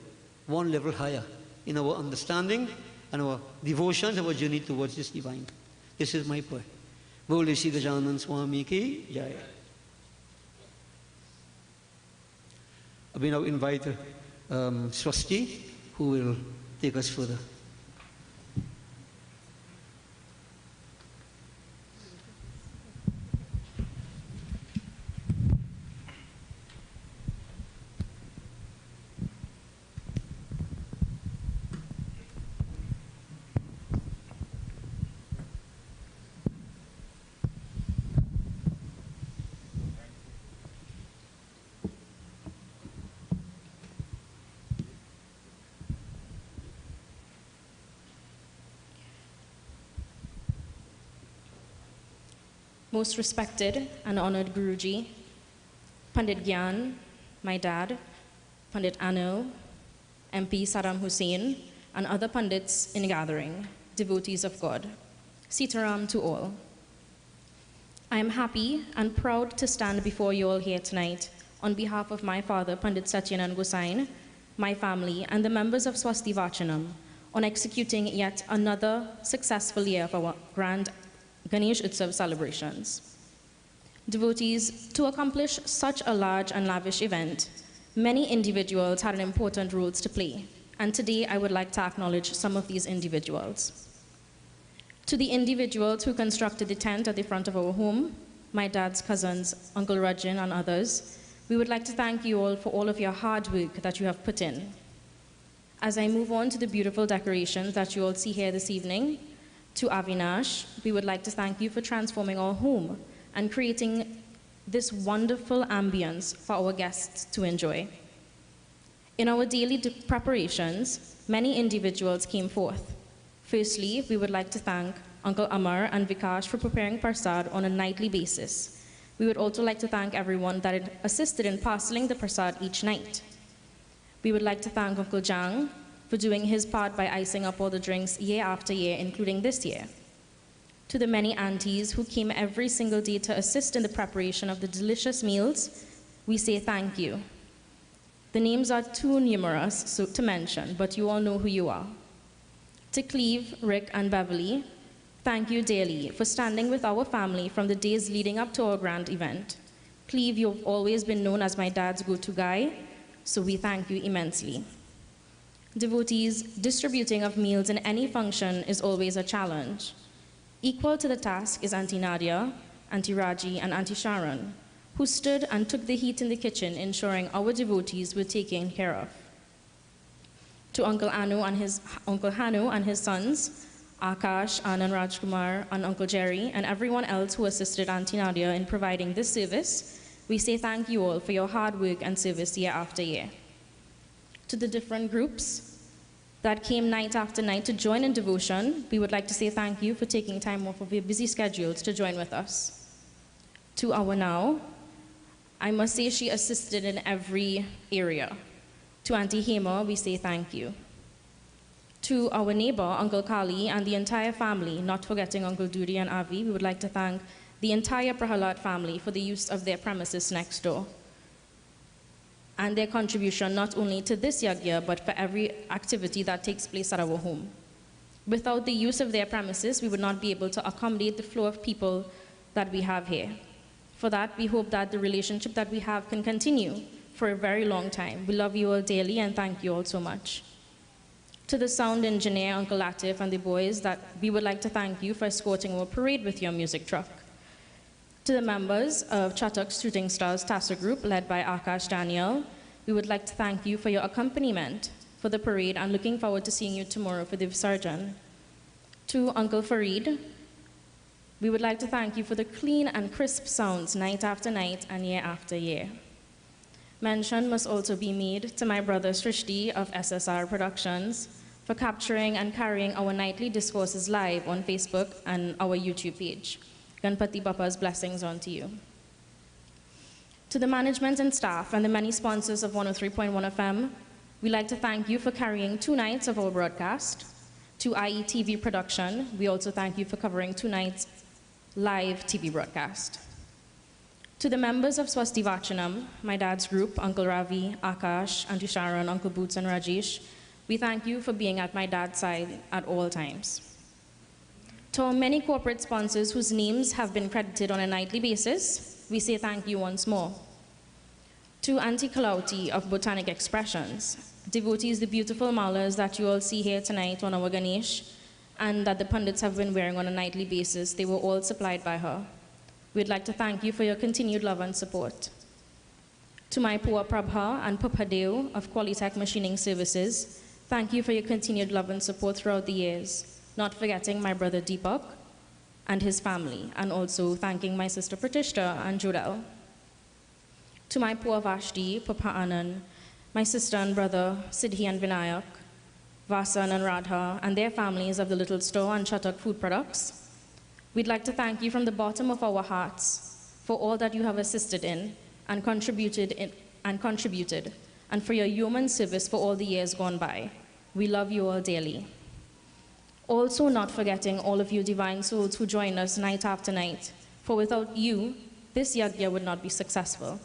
one level higher in our understanding and our devotions, our journey towards this divine. This is my prayer. Bole Shri Gajanan Swami ki jai. We now invite Swasti, who will take us further. Most respected and honored Guruji, Pandit Gyan, my dad, Pandit Anil, MP Saddam Hussein, and other Pandits in the gathering, devotees of God. Sitaram to all. I am happy and proud to stand before you all here tonight on behalf of my father, Pandit Satyanand Gosain, my family, and the members of Swasti Vaachanam on executing yet another successful year of our grand Ganesh Utsav celebrations. Devotees, to accomplish such a large and lavish event, many individuals had an important role to play, and today I would like to acknowledge some of these individuals. To the individuals who constructed the tent at the front of our home, my dad's cousins, Uncle Rajin and others, we would like to thank you all for all of your hard work that you have put in. As I move on to the beautiful decorations that you all see here this evening, to Avinash, we would like to thank you for transforming our home and creating this wonderful ambience for our guests to enjoy. In our daily preparations, many individuals came forth. Firstly, we would like to thank Uncle Amar and Vikash for preparing Persad on a nightly basis. We would also like to thank everyone that had assisted in parceling the Persad each night. We would like to thank Uncle Jang for doing his part by icing up all the drinks year after year, including this year. To the many aunties who came every single day to assist in the preparation of the delicious meals, we say thank you. The names are too numerous to mention, but you all know who you are. To Cleve, Rick, and Beverly, thank you dearly for standing with our family from the days leading up to our grand event. Cleve, you've always been known as my dad's go-to guy, so we thank you immensely. Devotees, distributing of meals in any function is always a challenge. Equal to the task is Auntie Nadia, Auntie Raji, and Auntie Sharon, who stood and took the heat in the kitchen, ensuring our devotees were taken care of. To Uncle Hanu and his sons, Akash, Anand Rajkumar, and Uncle Jerry, and everyone else who assisted Auntie Nadia in providing this service, we say thank you all for your hard work and service year after year. To the different groups that came night after night to join in devotion, we would like to say thank you for taking time off of your busy schedules to join with us. To our now, I must say she assisted in every area. To Auntie Hema, we say thank you. To our neighbor, Uncle Kali, and the entire family, not forgetting Uncle Dudi and Avi, we would like to thank the entire Prahalad family for the use of their premises next door and their contribution not only to this yagya, but for every activity that takes place at our home. Without the use of their premises, we would not be able to accommodate the flow of people that we have here. For that, we hope that the relationship that we have can continue for a very long time. We love you all dearly and thank you all so much. To the sound engineer, Uncle Latif, and the boys, that we would like to thank you for escorting our parade with your music truck. To the members of Chatak Shooting Stars Tassa Group, led by Akash Daniel, we would like to thank you for your accompaniment for the parade and looking forward to seeing you tomorrow for the Visarjan. To Uncle Farid, we would like to thank you for the clean and crisp sounds night after night and year after year. Mention must also be made to my brother Srishti of SSR Productions for capturing and carrying our nightly discourses live on Facebook and our YouTube page. Ganpati Bapa's blessings onto you. To the management and staff and the many sponsors of 103.1 FM, we'd like to thank you for carrying 2 nights of our broadcast. To IETV Production, we also thank you for covering 2 nights live TV broadcast. To the members of Swasti Vaachanam, my dad's group, Uncle Ravi, Akash, Auntie Sharon, Uncle Boots, and Rajesh, we thank you for being at my dad's side at all times. To our many corporate sponsors whose names have been credited on a nightly basis, we say thank you once more. To Auntie Kalauti of Botanic Expressions, devotees the beautiful malas that you all see here tonight on our Ganesh and that the pundits have been wearing on a nightly basis, they were all supplied by her. We'd like to thank you for your continued love and support. To my Pua Prabha and Hardeo of Qualitech Machining Services, thank you for your continued love and support throughout the years, not forgetting my brother Deepak and his family, and also thanking my sister Pratishta and Jodel. To my Pua Vashti, Papa Anand, my sister and brother Siddhi and Vinayak, Vasan and Radha, and their families of the Little Store and Chatak Food Products. We'd like to thank you from the bottom of our hearts for all that you have assisted in and contributed, and for your human service for all the years gone by. We love you all dearly. Also not forgetting all of you divine souls who join us night after night, for without you, this yagya would not be successful.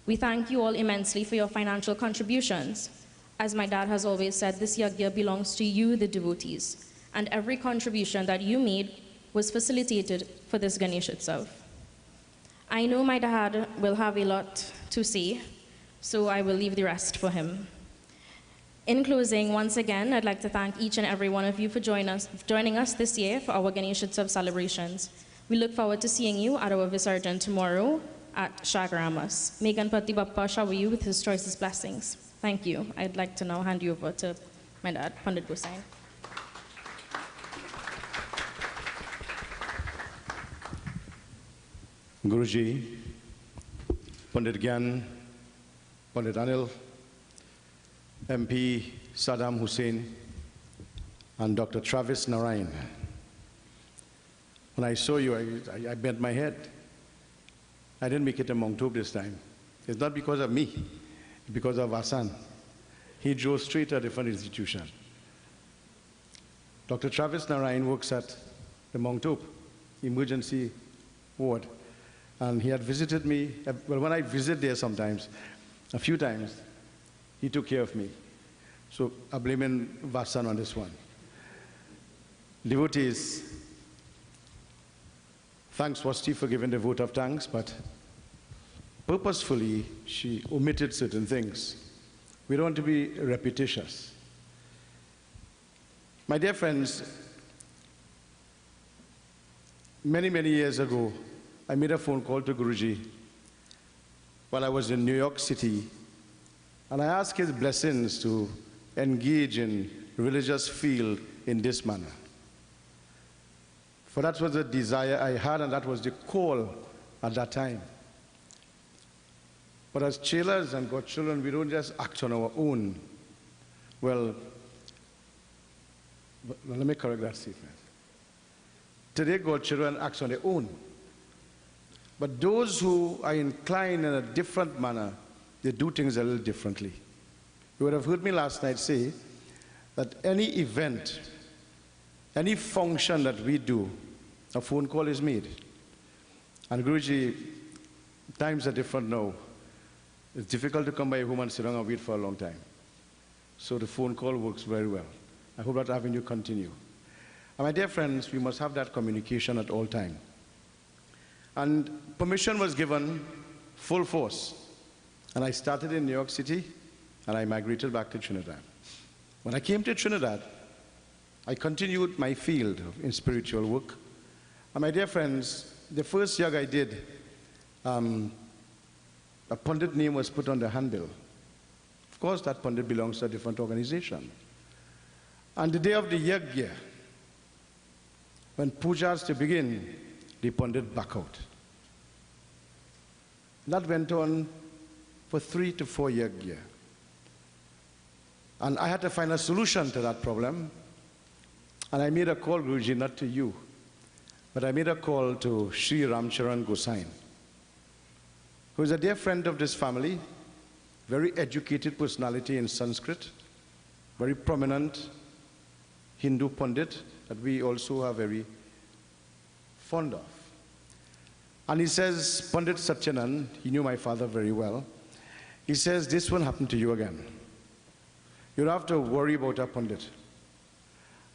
We thank you all immensely for your financial contributions. As my dad has always said, this yagya belongs to you, the devotees, and every contribution that you made was facilitated for this Ganesh Utsav. I know my dad will have a lot to say, so I will leave the rest for him. In closing, once again, I'd like to thank each and every one of you for joining us this year for our Ganesh Utsav celebrations. We look forward to seeing you at our Visarjan tomorrow at Shagaramas. May Ganpati Bappa shower you with his choicest blessings. Thank you. I'd like to now hand you over to my dad, Pandit Gosain. Guruji, Pandit Gyan, Pandit Anil, MP Saddam Hussein, and Dr. Travis Narayan. When I saw you, I bent my head. I didn't make it a Mongtub this time. It's not because of me, it's because of Vasan. He drove straight to a different institution. Dr. Travis Narayan works at the Mongtub emergency ward. And he had visited me, well, when I visit there sometimes, a few times, he took care of me. So I blame Vasan on this one. Devotees, thanks Swasti for giving the vote of thanks, but purposefully she omitted certain things. We don't want to be repetitious. My dear friends, many, many years ago, I made a phone call to Guruji while I was in New York City, and I asked his blessings to engage in religious field in this manner. For that was the desire I had, and that was the call at that time. But as chelas and godchildren, we don't just act on our own. Well, let me correct that statement. Today, godchildren act on their own. But those who are inclined in a different manner, they do things a little differently. You would have heard me last night say that any event, any function that we do, a phone call is made. And Guruji, times are different now. It's difficult to come by home and sit down and wait for a long time. So the phone call works very well. I hope that avenue continue. And my dear friends, we must have that communication at all times. And permission was given full force. And I started in New York City, and I migrated back to Trinidad. When I came to Trinidad, I continued my field in spiritual work. And my dear friends, the first yag I did, a Pandit name was put on the handbill. Of course, that Pandit belongs to a different organization. And the day of the yagya, when pujas to begin, the Pandit back out. That went on for 3 to 4 yagya. And I had to find a solution to that problem. And I made a call, Guruji, not to you, but I made a call to Sri Ramcharan Gosain, who is a dear friend of this family, very educated personality in Sanskrit, very prominent Hindu Pandit that we also are very fond of. And he says, Pandit Satyanand, he knew my father very well, he says, this won't happen to you again. You don't have to worry about a Pandit.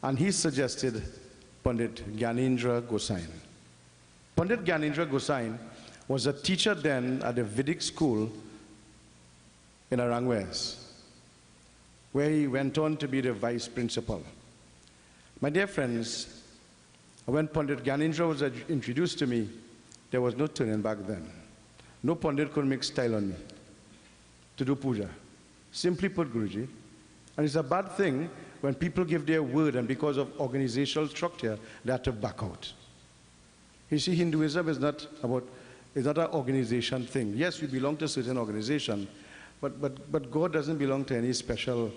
And he suggested Pandit Gyanendra Gosain. Pandit Gyanendra Gosain was a teacher then at the Vedic school in Arangwes, where he went on to be the vice principal. My dear friends, when Pandit Gyanendra was introduced to me, there was no turning back then. No Pandit could make style on me to do puja. Simply put, Guruji. And it's a bad thing when people give their word and because of organizational structure, they have to back out. You see, Hinduism is not an organization thing. Yes, we belong to a certain organization, but God doesn't belong to any special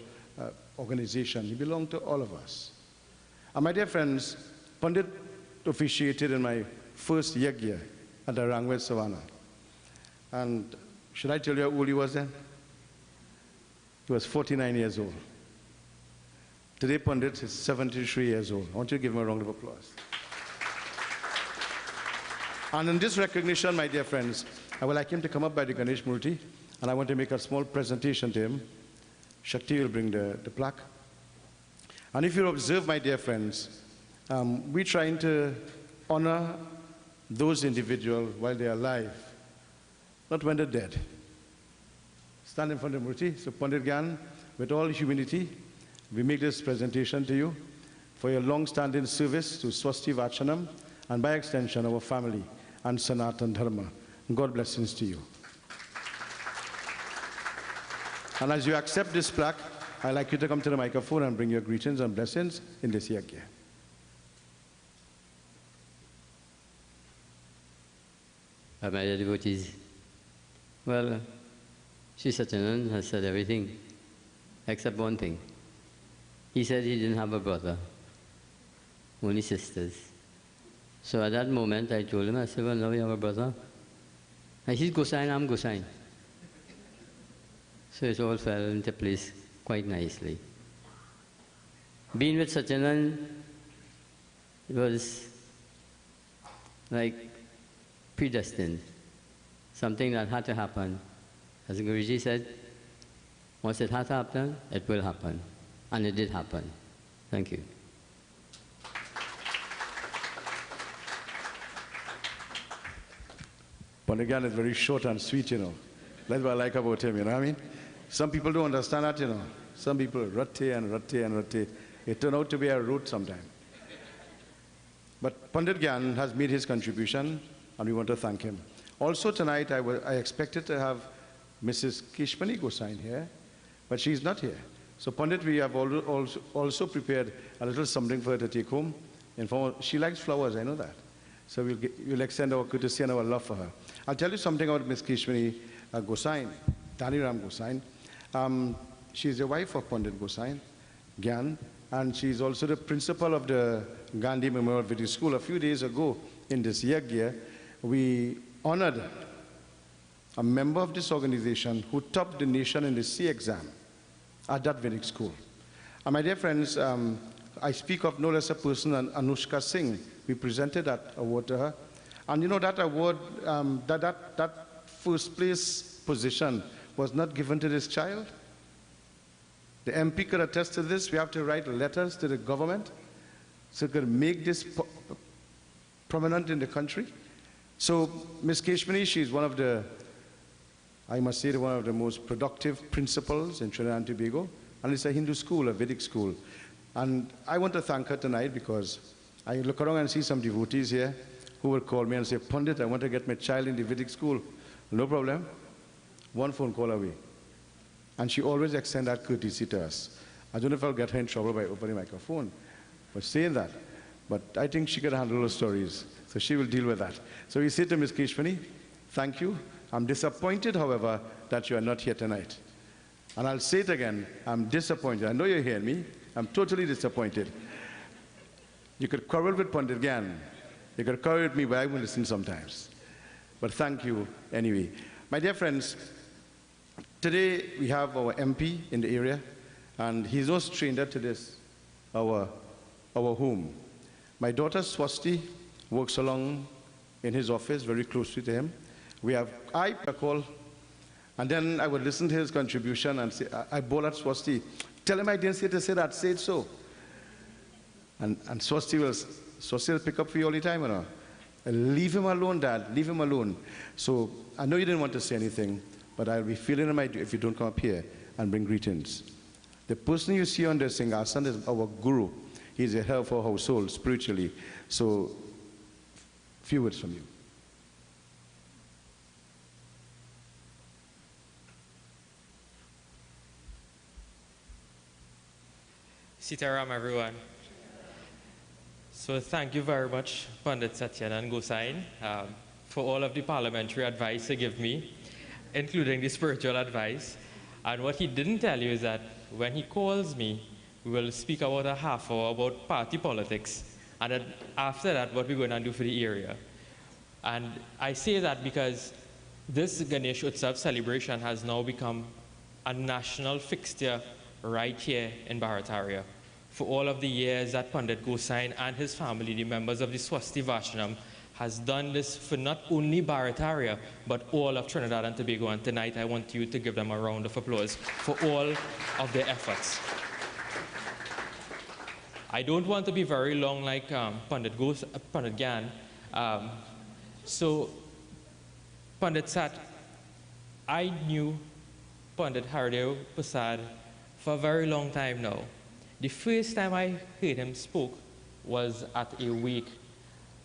organization. He belongs to all of us. And my dear friends, Pandit officiated in my first yajna at the Rangwet Savannah. And should I tell you how old he was then? He was 49 years old. Today, Pandit is 73 years old. I want you to give him a round of applause. And in this recognition, my dear friends, I would like him to come up by the Ganesh Murti, and I want to make a small presentation to him. Shakti will bring the plaque. And if you observe, my dear friends, we're trying to honor those individuals while they're alive, not when they're dead. Stand in front of Murti. So Pandit Gyan, with all humility, we make this presentation to you for your long-standing service to Swasti Vaachanam, and by extension, our family and Sanatan Dharma. God blessings to you. And as you accept this plaque, I'd like you to come to the microphone and bring your greetings and blessings in this yajna. My dear devotees, well, Sri Satyanand has said everything except one thing. He said he didn't have a brother, only sisters. So at that moment I told him, I said, well, now we have a brother. And he's Gosain, I'm Gosain. So it all fell into place quite nicely. Being with Satyanand, it was like predestined, something that had to happen. As Guruji said, once it had to happen, it will happen. And it did happen. Thank you. Pandit Gyan is very short and sweet, you know. That's what I like about him, you know what I mean? Some people don't understand that, you know. Some people rutte and rutte and rutte. It turned out to be a route sometime. But Pandit Gyan has made his contribution, and we want to thank him. Also tonight, I expected to have Mrs. Kishmani Gosain here, but she's not here. So Pandit, we have also prepared a little something for her to take home. In form of, she likes flowers, I know that. So we'll extend our courtesy and our love for her. I'll tell you something about Miss Kishmani Gosain, Dhaniram Gosain. She's the wife of Pandit Gosain, Gyan, and she's also the principal of the Gandhi Memorial Vedic School. A few days ago in this yajna, we honored a member of this organization who topped the nation in the C exam at that Vedic school. And my dear friends, I speak of no less a person than Anushka Singh. We presented that award to her. And you know, that award, that first place position was not given to this child. The MP could attest to this. We have to write letters to the government so it could make this prominent in the country. So Ms. Keshmani, she's one of the, I must say, one of the most productive principals in Trinidad and Tobago. And it's a Hindu school, a Vedic school. And I want to thank her tonight because I look around and see some devotees here who will call me and say, Pandit, I want to get my child in the Vedic school. No problem. One phone call away. And she always extends that courtesy to us. I don't know if I'll get her in trouble by opening the microphone for saying that. But I think she can handle those stories. So she will deal with that. So we say to Ms. Keshmani, thank you. I'm disappointed, however, that you are not here tonight. And I'll say it again, I'm disappointed. I know you're hearing me. I'm totally disappointed. You could quarrel with Pandit Gyan. You could quarrel with me, but I will listen sometimes. But thank you anyway. My dear friends, today we have our MP in the area, and he's no stranger to this, our home. My daughter Swasti works along in his office, very closely to him. I call, and then I would listen to his contribution and say, I bowl at Swasti. Tell him I didn't say to say that, say it so. And Swasti will pick up for you all the time, you know. Leave him alone, Dad, leave him alone. So I know you didn't want to say anything, but I'll be feeling in my duty if you don't come up here and bring greetings. The person you see on the Singhasan is our guru. He's the head of our household spiritually. So, few words from you. Sitaram, everyone. So thank you very much, Pandit Satyanand Gosain, for all of the parliamentary advice he gave me, including the spiritual advice. And what he didn't tell you is that when he calls me, we will speak about a half hour about party politics And then after that, what we're going to do for the area. And I say that because this Ganesh Utsav celebration has now become a national fixture right here in Bharataria. For all of the years that Pandit Gosain and his family, the members of the Swasti Vaachanam, has done this for not only Bharataria, but all of Trinidad and Tobago. And tonight I want you to give them a round of applause for all of their efforts. I don't want to be very long like Pandit Gyan. So, Pandit Sat, I knew Pandit Hardeo Persad for a very long time now. The first time I heard him spoke was at a wake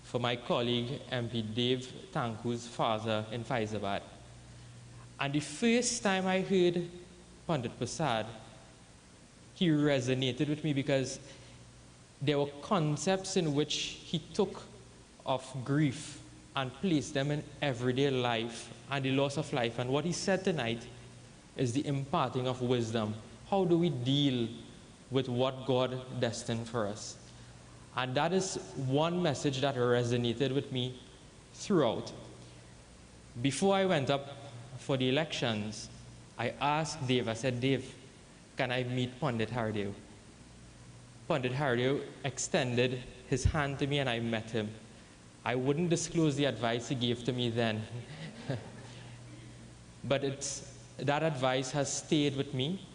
for my colleague MP Dave Tanku's father in Faizabad. And the first time I heard Pandit Persad, he resonated with me because there were concepts in which he took of grief and placed them in everyday life and the loss of life. And what he said tonight is the imparting of wisdom. How do we deal with what God destined for us? And that is one message that resonated with me throughout. Before I went up for the elections, I asked Dave, I said, Dave, can I meet Pandit Hardeo? Pandit Hardeo extended his hand to me and I met him. I wouldn't disclose the advice he gave to me then. But that advice has stayed with me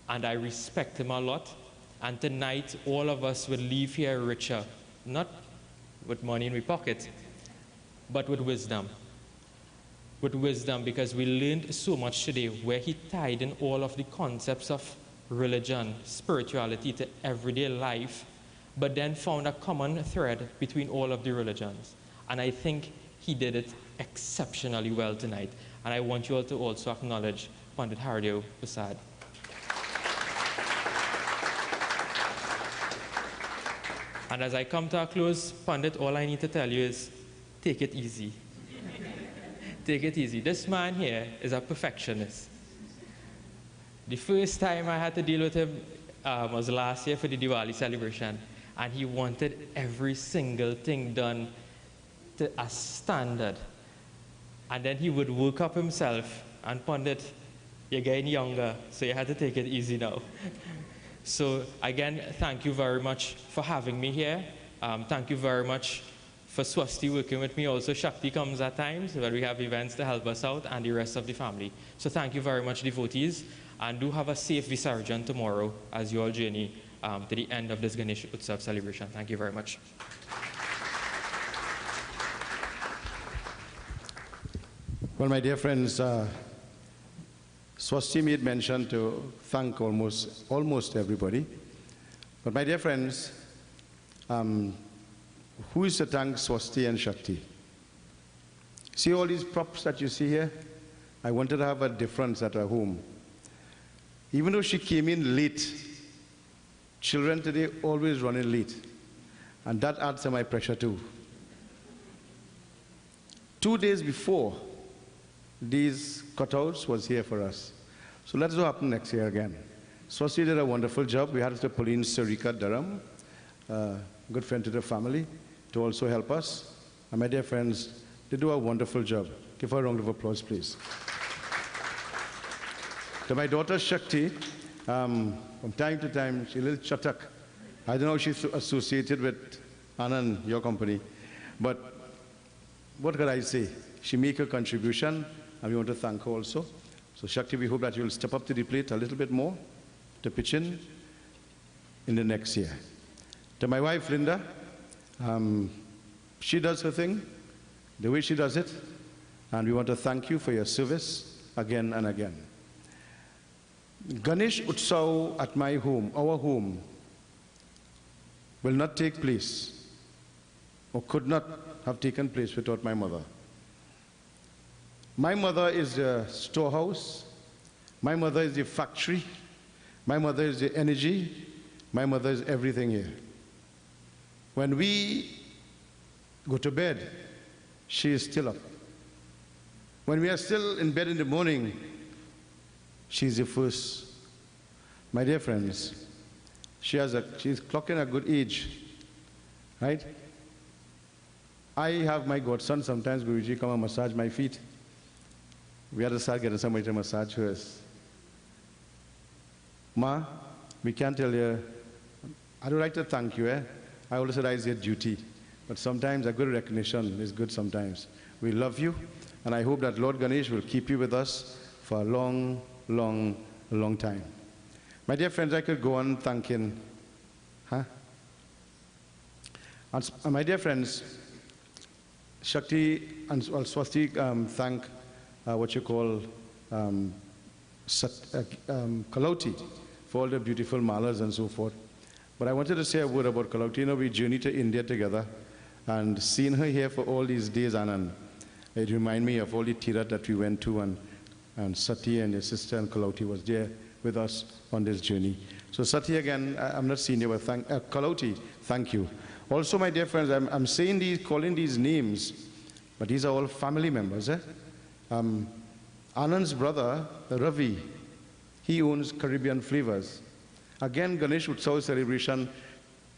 and I respect him a lot. And tonight, all of us will leave here richer, not with money in my pocket, but with wisdom. With wisdom, because we learned so much today where he tied in all of the concepts of religion, spirituality to everyday life, but then found a common thread between all of the religions. And I think he did it exceptionally well tonight. And I want you all to also acknowledge Pandit Hardeo Persad. And as I come to a close, Pandit, all I need to tell you is, take it easy. Take it easy. This man here is a perfectionist. The first time I had to deal with him was last year for the Diwali celebration. And he wanted every single thing done to a standard. And then he would work up himself. And Pandit, you're getting younger, so you had to take it easy now. So again, thank you very much for having me here. Thank you very much for Swasti working with me. Also, Shakti comes at times where we have events to help us out and the rest of the family. So thank you very much, devotees. And do have a safe Visarjan tomorrow as you all journey to the end of this Ganesh Utsav celebration. Thank you very much. Well, my dear friends, Swasti made mention to thank almost everybody. But my dear friends, who is to thank Swasti and Shakti? See all these props that you see here? I wanted to have a difference at her home. Even though she came in late, children today always running late. And that adds to my pressure too. 2 days before, these cutouts was here for us. So let's what happen next year again. Swasti did a wonderful job. We had Mr. Pauline Sarika Durham, good friend to the family, to also help us. And my dear friends, they do a wonderful job. Give her a round of applause, please. To my daughter Shakti, from time to time, she's a little chatak. I don't know if she's associated with Anand, your company, but what could I say? She made her contribution, and we want to thank her also. So Shakti, we hope that you'll step up to the plate a little bit more to pitch in the next year. To my wife, Linda, she does her thing, the way she does it, and we want to thank you for your service again and again. Ganesh Utsav at my home, our home, will not take place, or could not have taken place without my mother. My mother is the storehouse, my mother is the factory, my mother is the energy, my mother is everything here. When we go to bed, she is still up. When we are still in bed in the morning, she is the first. My dear friends, she's clocking a good age. right? I have my godson sometimes, Guruji, come and massage my feet. We had to start getting somebody to massage hers. Ma, we can't tell you, I don't like to thank you, eh? I always said it's your duty. But sometimes a good recognition is good sometimes. We love you, and I hope that Lord Ganesh will keep you with us for a long, long, long time. My dear friends, I could go on thanking, And my dear friends, Shakti and Swasti thank what you call Kalauti for all the beautiful malas and so forth. But I wanted to say a word about Kalauti. You know, we journeyed to India together, and seeing her here for all these days, Anand, it reminded me of all the Tirat that we went to, and Sati and your sister and Kalauti was there with us on this journey. So Sati, again, I'm not seeing you, but Kalauti, thank you. Also, my dear friends, I'm saying these, calling these names, but these are all family members. Anand's brother, Ravi, he owns Caribbean Flavors. Again, Ganesh Utsav celebration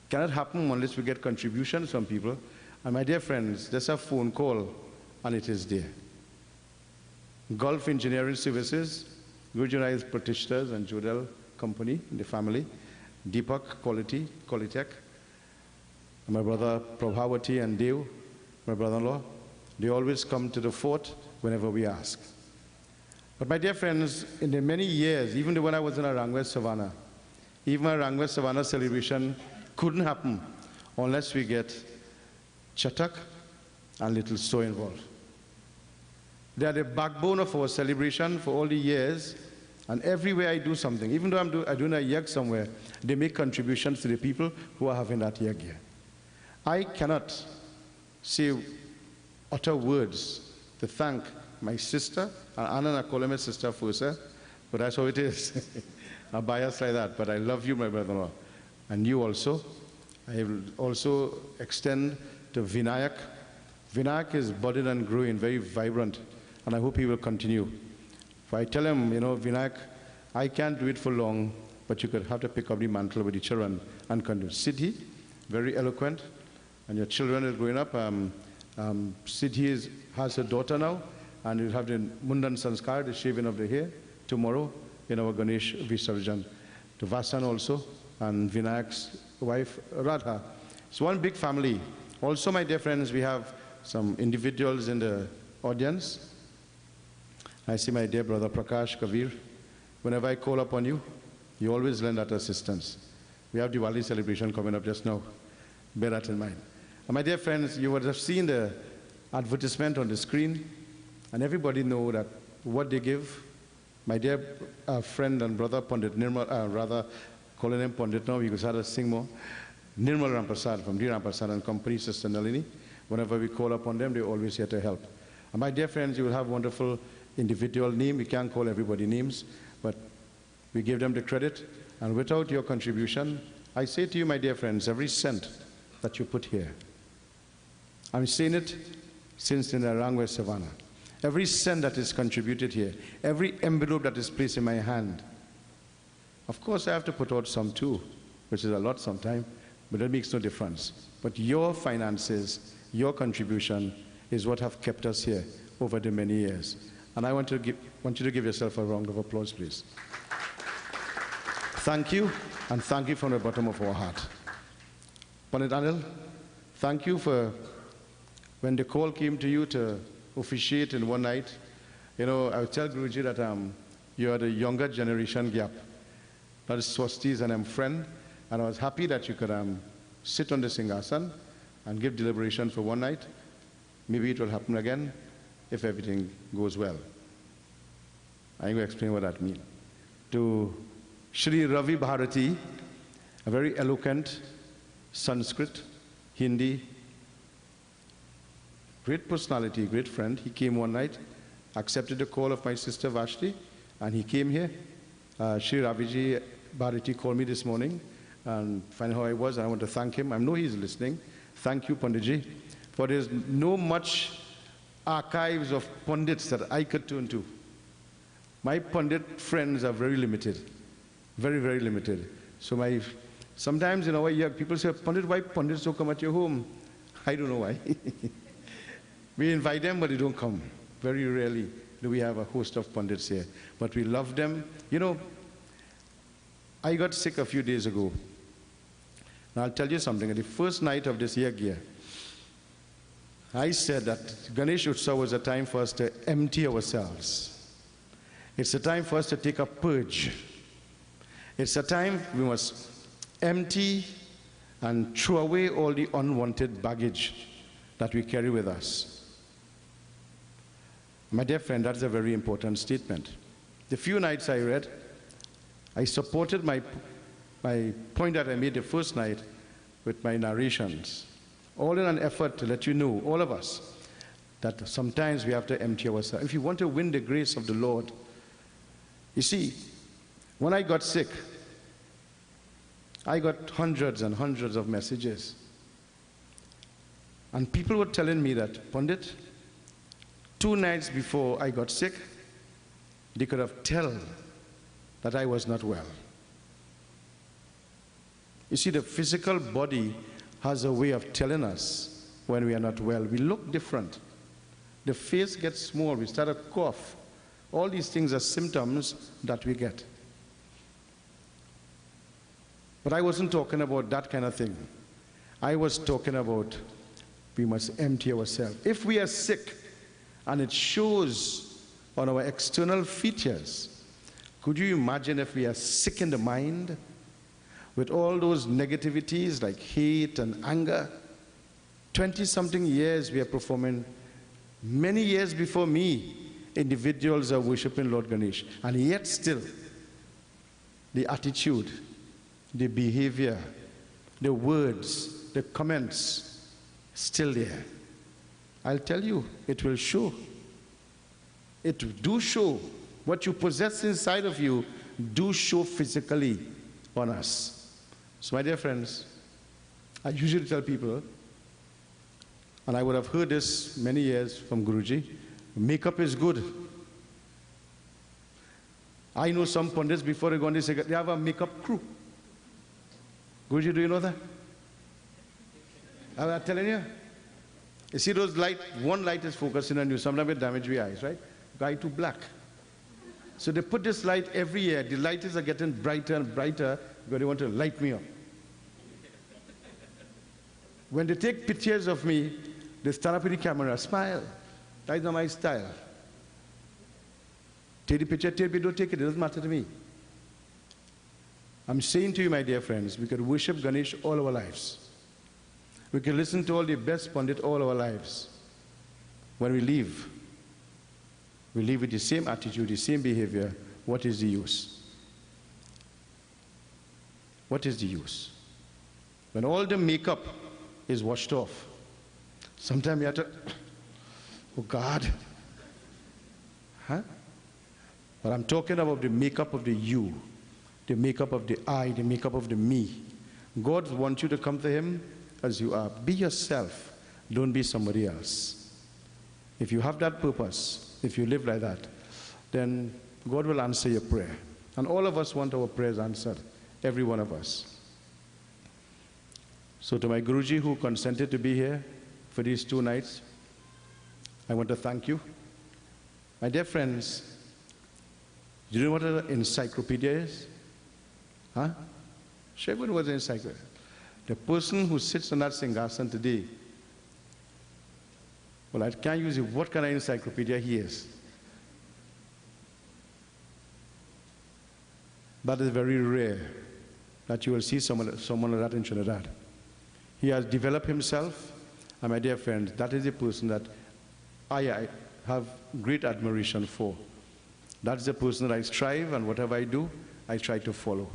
cannot happen unless we get contributions from people. And my dear friends, there's a phone call, and it is there. Gulf Engineering Services, Gujarat Pratishtha's and Jodel Company, the family, Deepak Quality, Qualitech, my brother Prabhavati and Dev, my brother-in-law, they always come to the fort whenever we ask. But my dear friends, in the many years, even when I was in a Rangwest Savannah, even a Rangwest Savannah celebration couldn't happen unless we get Chatak and Little So involved. They are the backbone of our celebration for all the years, and everywhere I do something, even though I'm doing a yag somewhere, they make contributions to the people who are having that yag here. I cannot say utter words to thank my sister, and Anna, I call her my sister first, but that's how it is. I'm biased like that, but I love you, my brother-in-law, and you also. I will also extend to Vinayak. Vinayak is budding and growing, very vibrant, and I hope he will continue. If I tell him, you know, Vinayak, I can't do it for long, but you could have to pick up the mantle with the children and continue. Siddhi, very eloquent, and your children are growing up. Siddhi has a daughter now, and you'll have the Mundan Sanskar, the shaving of the hair, tomorrow in our Ganesh Visarjan. To Vasan also, and Vinayak's wife, Radha. It's one big family. Also, my dear friends, we have some individuals in the audience. I see my dear brother Prakash Kavir. Whenever I call upon you, you always lend that assistance. We have Diwali celebration coming up just now. Bear that in mind. And my dear friends, you would have seen the advertisement on the screen, and everybody know that what they give. My dear friend and brother Pandit Nirmal, rather calling him Pandit now, we could start to sing more. Nirmal Rampasad from D. Rampasad and Company, Sister Nalini. Whenever we call upon them, they're always here to help. And my dear friends, you will have wonderful individual name. We can't call everybody names, but we give them the credit. And without your contribution, I say to you, my dear friends, every cent that you put here, I'm saying it since in the Rangwest Savannah, every cent that is contributed here, every envelope that is placed in my hand, of course I have to put out some too, which is a lot sometimes, but that makes no difference. But your finances, your contribution is what have kept us here over the many years. And I want you to give yourself a round of applause, please. Thank you, and thank you from the bottom of our heart. Pandit Anil, thank you for when the call came to you to officiate in one night. You know, I would tell Guruji that you are the younger generation gap. That is Swastis and I'm friend, and I was happy that you could sit on the Singhasan and give deliberation for one night. Maybe it will happen again if everything goes well. I'm going to explain what that means. To Shri Ravi Bharati, a very eloquent Sanskrit, Hindi, great personality, great friend. He came one night, accepted the call of my sister Vashti, and he came here. Shri Raviji Bharati called me this morning and find how I was, and I want to thank him. I know he's listening. Thank you, Panditji, for there's no much archives of Pandits that I could turn to. My Pandit friends are very limited, very, very limited. So my Sometimes in our year, people say, Pandit, why Pandits don't come at your home? I don't know why. We invite them, but they don't come. Very rarely do we have a host of Pandits here. But we love them. You know, I got sick a few days ago. Now I'll tell you something. The first night of this year, I said that Ganesh Utsav was a time for us to empty ourselves. It's a time for us to take a purge. It's a time we must empty and throw away all the unwanted baggage that we carry with us. My dear friend, that's a very important statement. The few nights I read, I supported my point that I made the first night with my narrations, all in an effort to let you know, all of us, that sometimes we have to empty ourselves. If you want to win the grace of the Lord, you see, when I got sick, I got hundreds and hundreds of messages. And people were telling me that, Pandit, 2 nights before I got sick, they could have told that I was not well. You see, the physical body has a way of telling us when we are not well. We look different. The face gets small. We start to cough. All these things are symptoms that we get. But I wasn't talking about that kind of thing. I was talking about we must empty ourselves. If we are sick and it shows on our external features, could you imagine if we are sick in the mind with all those negativities like hate and anger? 20-something years we are performing. Many years before me, individuals are worshiping Lord Ganesh. And yet still, the attitude, the behavior, the words, the comments, still there. I'll tell you, it will show. It do show. What you possess inside of you do show physically on us. So my dear friends, I usually tell people, and I would have heard this many years from Guruji, makeup is good. I know some pundits before they go on, they say they have a makeup crew. Guruji, do you know that? I'm telling you. You see those light, one light is focusing on you, sometimes it damages your eyes, right? Guy too black. So they put this light every year. The lights are getting brighter and brighter because they want to light me up. When they take pictures of me, they stand up with the camera, smile. That's not my style. Take the picture, don't take it, it doesn't matter to me. I'm saying to you, my dear friends, we could worship Ganesh all our lives. We can listen to all the best Pandit all our lives. When we leave with the same attitude, the same behavior. What is the use? What is the use? When all the makeup is washed off, sometimes you have to, oh God. Huh? But I'm talking about the makeup of the you, the makeup of the I, the makeup of the me. God wants you to come to Him as you are. Be yourself. Don't be somebody else. If you have that purpose, if you live like that, then God will answer your prayer. And all of us want our prayers answered. Every one of us. So to my Guruji who consented to be here for these 2 nights, I want to thank you. My dear friends, do you know what an encyclopedia is? Huh? Share was an encyclopedia. The person who sits on that Singhasan today, well, I can't use it. What kind of encyclopedia he is? That is very rare that you will see someone of that in Trinidad. He has developed himself, and my dear friend, that is a person that I have great admiration for. That's the person that I strive, and whatever I do, I try to follow.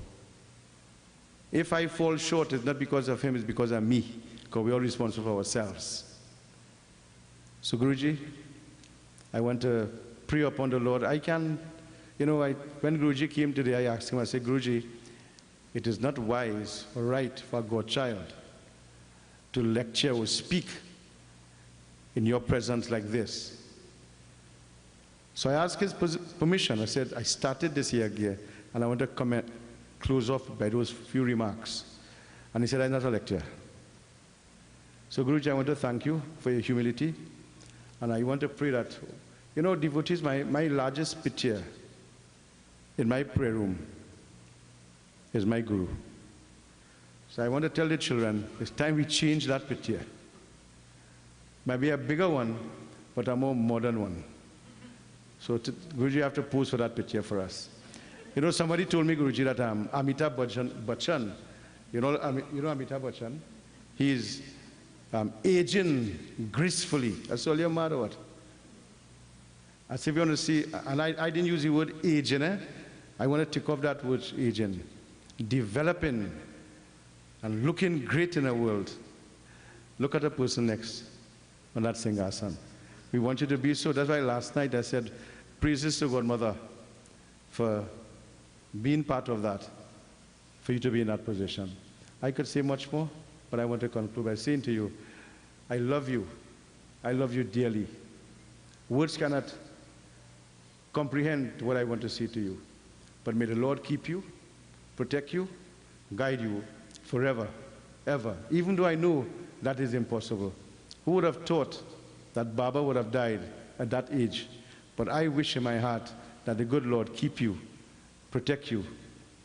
If I fall short, it's not because of him, it's because of me, because we're all responsible for ourselves. So Guruji, I want to pray upon the Lord. I can, when Guruji came today, I asked him, I said, Guruji, it is not wise or right for a godchild to lecture or speak in your presence like this. So I asked his permission. I said, I started this year, and I want to close off by those few remarks. And he said, I'm not a lecturer. So Guruji, I want to thank you for your humility. And I want to pray that, you know, devotees, my largest picture in my prayer room is my Guru. So I want to tell the children, it's time we change that picture. Maybe a bigger one, but a more modern one. So Guruji, you have to pose for that picture for us. You know, somebody told me, Guruji, that Amitabh Bachchan, you know Amitabh Bachchan? He's aging gracefully. That's all you're mad or what? As if you want to see, and I didn't use the word aging, I want to tick off that word aging. Developing and looking great in the world. Look at the person next on that Singhasan. We want you to be so. That's why last night I said, praises to Godmother for being part of that, for you to be in that position. I could say much more, but I want to conclude by saying to you, I love you. I love you dearly. Words cannot comprehend what I want to say to you. But may the Lord keep you, protect you, guide you forever, ever. Even though I know that is impossible. Who would have thought that Baba would have died at that age? But I wish in my heart that the good Lord keep you, protect you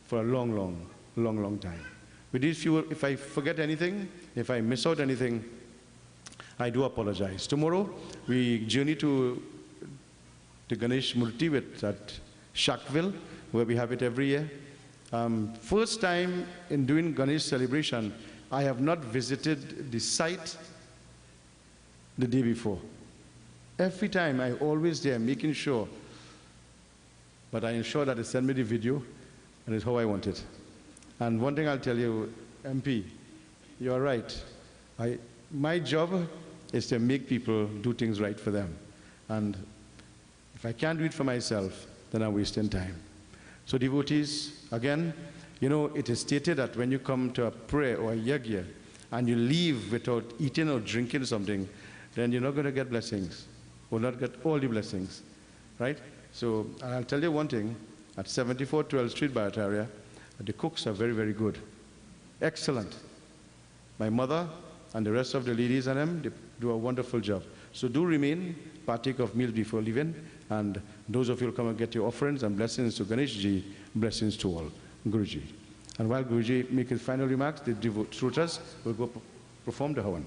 for a long, long, long, long time. With these few, if I forget anything, if I miss out anything, I do apologize. Tomorrow, we journey to the Ganesh Murti at Shakville, where we have it every year. First time in doing Ganesh celebration, I have not visited the site the day before. Every time I always there making sure, but I ensure that they send me the video and it's how I want it. And one thing I'll tell you, MP, you're right. My job is to make people do things right for them. And if I can't do it for myself, then I'm wasting time. So devotees, again, you know, it is stated that when you come to a prayer or a yagya and you leave without eating or drinking something, then you're not going to get blessings, or not get all the blessings, right? So I'll tell you one thing, at 74 12th Street, Barataria, the cooks are very, very good. Excellent. My mother and the rest of the ladies and them, they do a wonderful job. So do remain, partake of meals before leaving, and those of you who come and get your offerings and blessings to Ganeshji, blessings to all. Guruji. And while Guruji makes his final remarks, the devotees will go perform the Havan.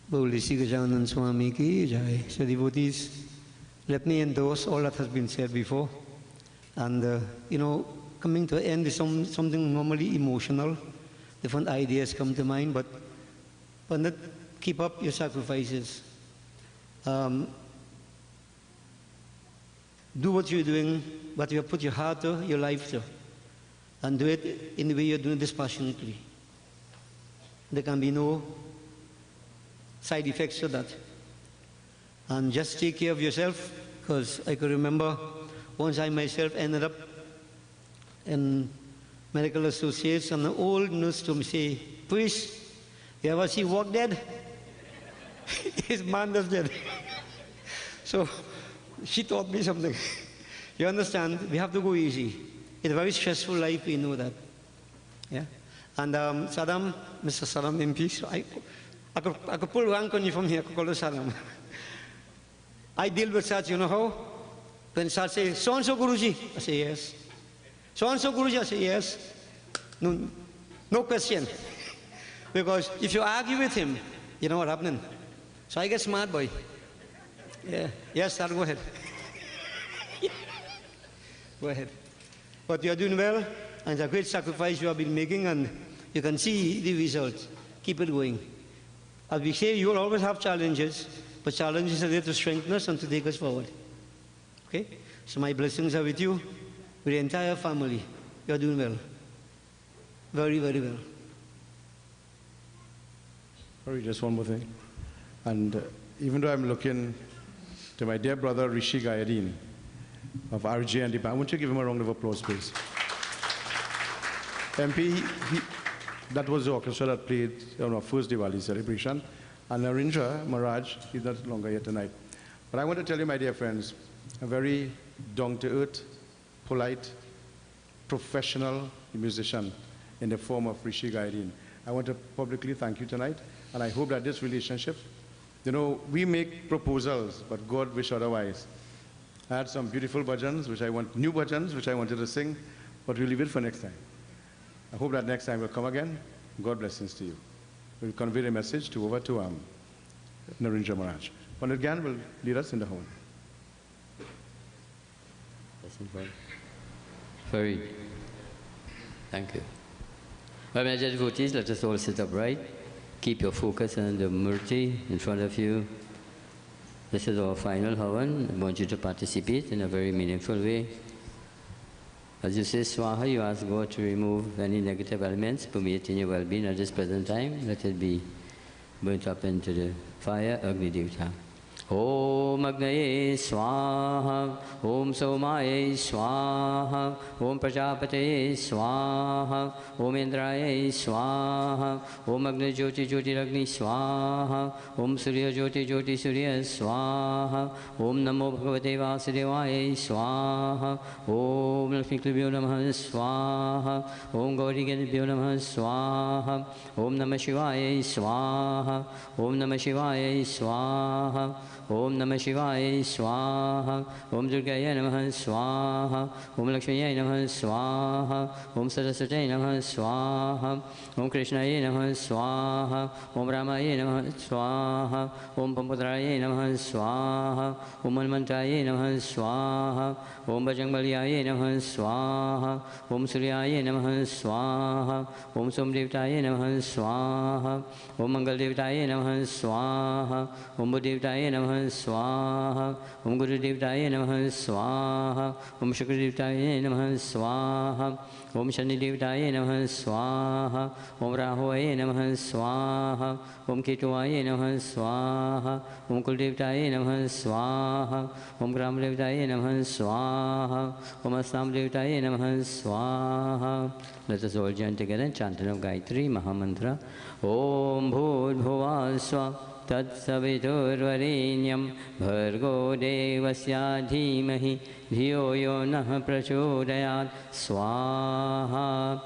Boli Sri Gajanan Swami ki jai. So devotees, let me endorse all that has been said before. And, you know, coming to an end is something normally emotional. Different ideas come to mind, but Pandit, keep up your sacrifices. Do what you're doing, what you have put your heart to, your life to, and do it in the way you're doing dispassionately. There can be no side effects to that. And just take care of yourself, because I could remember once I myself ended up in medical associates, and an old nurse told me, say, priest, you ever see Walk Dead? His man was dead. So she taught me something. You understand, we have to go easy. It's a very stressful life, we know that. Yeah? And Saddam, Mr. Saddam MP, so I could pull rank on you from here, I could call you Saddam. I deal with such, you know how? When Sat says, so-and-so Guruji, I say yes. So-and-so Guruji, I say yes. No question. Because if you argue with him, you know what's happening. So I get smart, boy. Yeah. Yes, sir, go ahead. Go ahead. But you're doing well, and it's a great sacrifice you have been making, and you can see the results. Keep it going. As we say, you will always have challenges, but challenges are there to strengthen us and to take us forward. Okay? So my blessings are with you, with the entire family. You're doing well. Very, very well. Sorry, just one more thing. And even though I'm looking to my dear brother Rishi Gayadeen of RJ and Deepa, I want you to give him a round of applause, please. MP, that was the orchestra that played on our first Diwali celebration. And Narendra Maharaj, he's not longer here tonight. But I want to tell you, my dear friends, a very down-to-earth, polite, professional musician in the form of Rishi Gaidin. I want to publicly thank you tonight, and I hope that this relationship, you know, we make proposals, but God wish otherwise. I had some beautiful bhajans, new bhajans, which I wanted to sing, but we'll leave it for next time. I hope that next time will come again. God blessings to you. We'll convey the message over to Narendra Maharaj. Pandit Gyan will lead us in the home. Farid. Thank you. Well, my devotees, let us all sit upright. Keep your focus on the Murti in front of you. This is our final Havan. I want you to participate in a very meaningful way. As you say Swaha, you ask God to remove any negative elements permeating your well-being at this present time. Let it be burnt up into the fire, Agni Devta. Om Agnaye Swaha, Om Somaye Swaha, Om Prajapataye Swaha, Om Indraye Swaha, Om Agni Jyoti Jyoti Ragni Swaha, Om Surya Jyoti Jyoti Surya Swaha, Om Namo Bhagavate Vasudevaye Swaha, Om Lakshmi Klibhyo Namah Swaha, Om Gauri Ganibhyo Namah Swaha, Om Namah Shivaya Swaha, Om Namah Shivaya Swaha, Om Namah Shivaya Swaha, Om Durgaya Namah Swaha, Om Lakshmiyaya Namah Swaha, Om Saraswataya Namah Swaha, Om Krishnaya Namah Swaha, Om Ramaya Namah Swaha, Om Pampadraya Namah Swaha, Om Manmantaya Namah Swaha, Om Bajangbaliyaya Namah Swaha, Om Suryaya Namah Swaha, Om Somdevtaya Namah Swaha, Om Mangal-devtaya Namah Swaha, Om Buddhavtaya Namah Swaha, Om Gurudevtaya Namah Swaha, Om Shukradevtaya Namah Swaha, Om Shanidevtaya Namah Swaha, Om Rahuvaya Namah Swaha, Om Ketuvaya Namah Swaha, Om Kuldevtaya Namah Swaha, Om Gramdevtaya Namah Swaha, Om Astamdevtaya Namah Swaha. Let us all join together in chanting of Gayatri Mahamantra. Om Bhud Bhuva Swa Tatsaviturvarenyam Bhargo Devasya Dhimahi Dhiyo Yo Nah Prachodayat Swaha.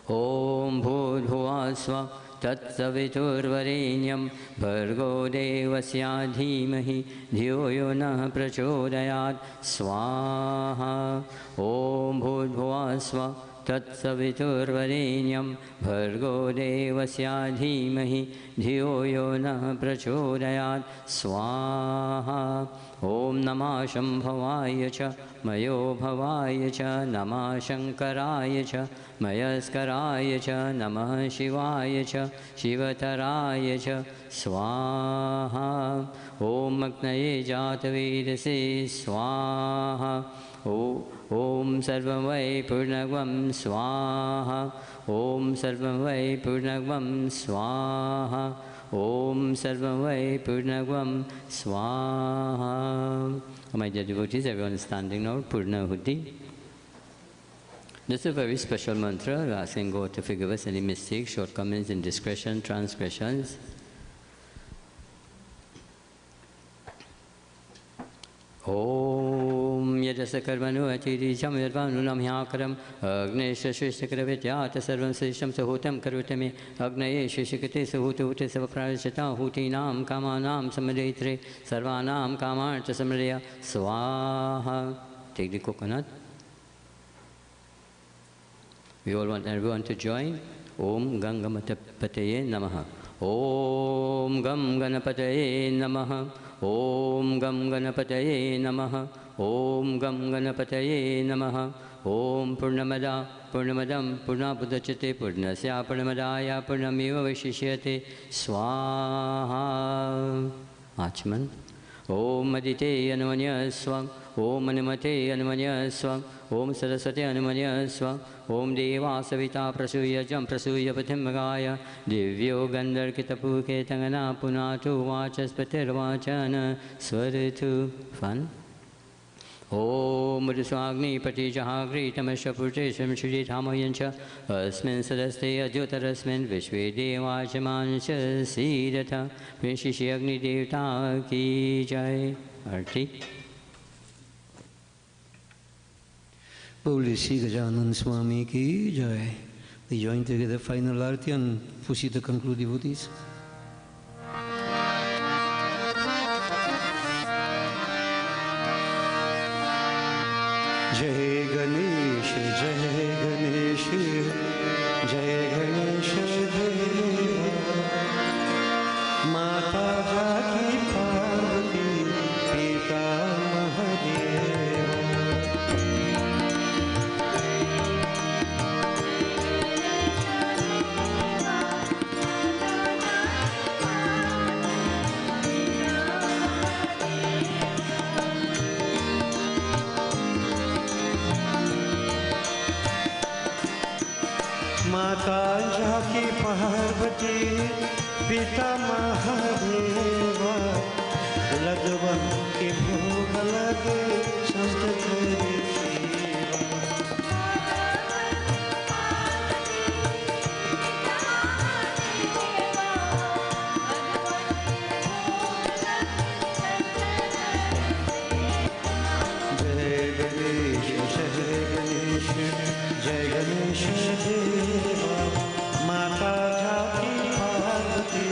Om Bhud Bhuva Swa Tatsaviturvarenyam Bhargo Devasya Dhimahi Dhiyo Yo Nah Prachodayat Swaha. Om Bhud Bhuva Swa Tatsaviturvarenyam Bhargo Devasya Dhimahi Dhiyo Yo Nah Prachodayat Swaha. Om Namah Shambhavaya Cha Mayo Bhavaya Cha Namah Shankaraya Cha Mayaskaraya Cha Namah Shivaya Cha Shivataraya Cha Swaha. Om Agnaye Jatavedase Swaha. Om Sarvam Vai Purnagvam Swaha. Om Sarvam Vai Purnagvam Swaha. Om Sarvam Vai Purnagvam Swaha. My dear devotees, everyone is standing now, Purnahuti. This is a very special mantra. We are asking God to forgive us any mistakes, shortcomings, indiscretion, transgressions. Om Yajasa Karmanu Atiri Cham Yadvanu Namhyakaram Agnesh Shishtakaravityat Sarvam Sisham Sahutam Karutame Agnaye Shishikate Sahutu Savaprajata Hutinam Kamanam Samadaitre Sarvanam Kamarcha Samadaya Swaha. Take the coconut. We all want everyone to join. Om Gangamatapataye Namaha. Om Gam Ganapataye Namaha. Om Gam Ganapataye Namaha. Om Gam Ganapataye Namaha. Om Purnamada Purnamadam Purnabudachate Purnasya Purnamadaya Purnamiva Vishishyate Swaha. Achman. Om Madite Anumanya Swam. Om Anumate Anumanya Swam. Om Saraswati Anumanya Swam. Om Deva Savita Prasuya Jam Prasuya Patimagaya Divyo Gandhar Kitapu Ketangana Punatu Vachaspatir Vachana Swaritu. Fun. Om Muduswagni Patijahagri Tamasha Purtesham Shri Tamayancha Asmin Sadaste Adjutarasmin Vishwe Devachamancha Siddhata Vishishi Agni Devta Ki Jai. Arti. Holy Sri Gajanan Swami ki jai. We join together final arati and proceed to conclude devotees. Jai Ganesh, Jai Ganesh, Jai Ganesh Deva. Mata Jaki Parvati, Pita Mahadeva. माता जाकी पार्वती पिता महादेवा लदवन के भोग लगे संत करे सेवा। जय गणेश जय गणेश जय गणेश देवा। माता जाकी पार्वती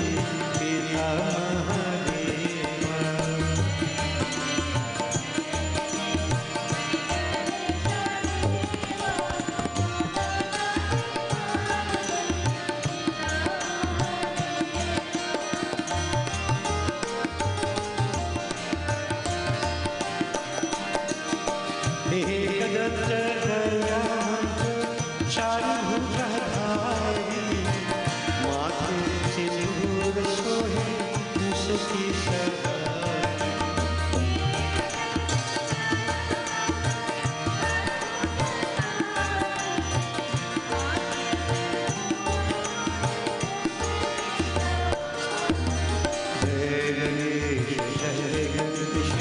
पिता महादेवा। एकदंत दयावंत चारि भुजधारी माथे सिंदूर सोहे उसकी सवारी। जय गणेश जय गणेश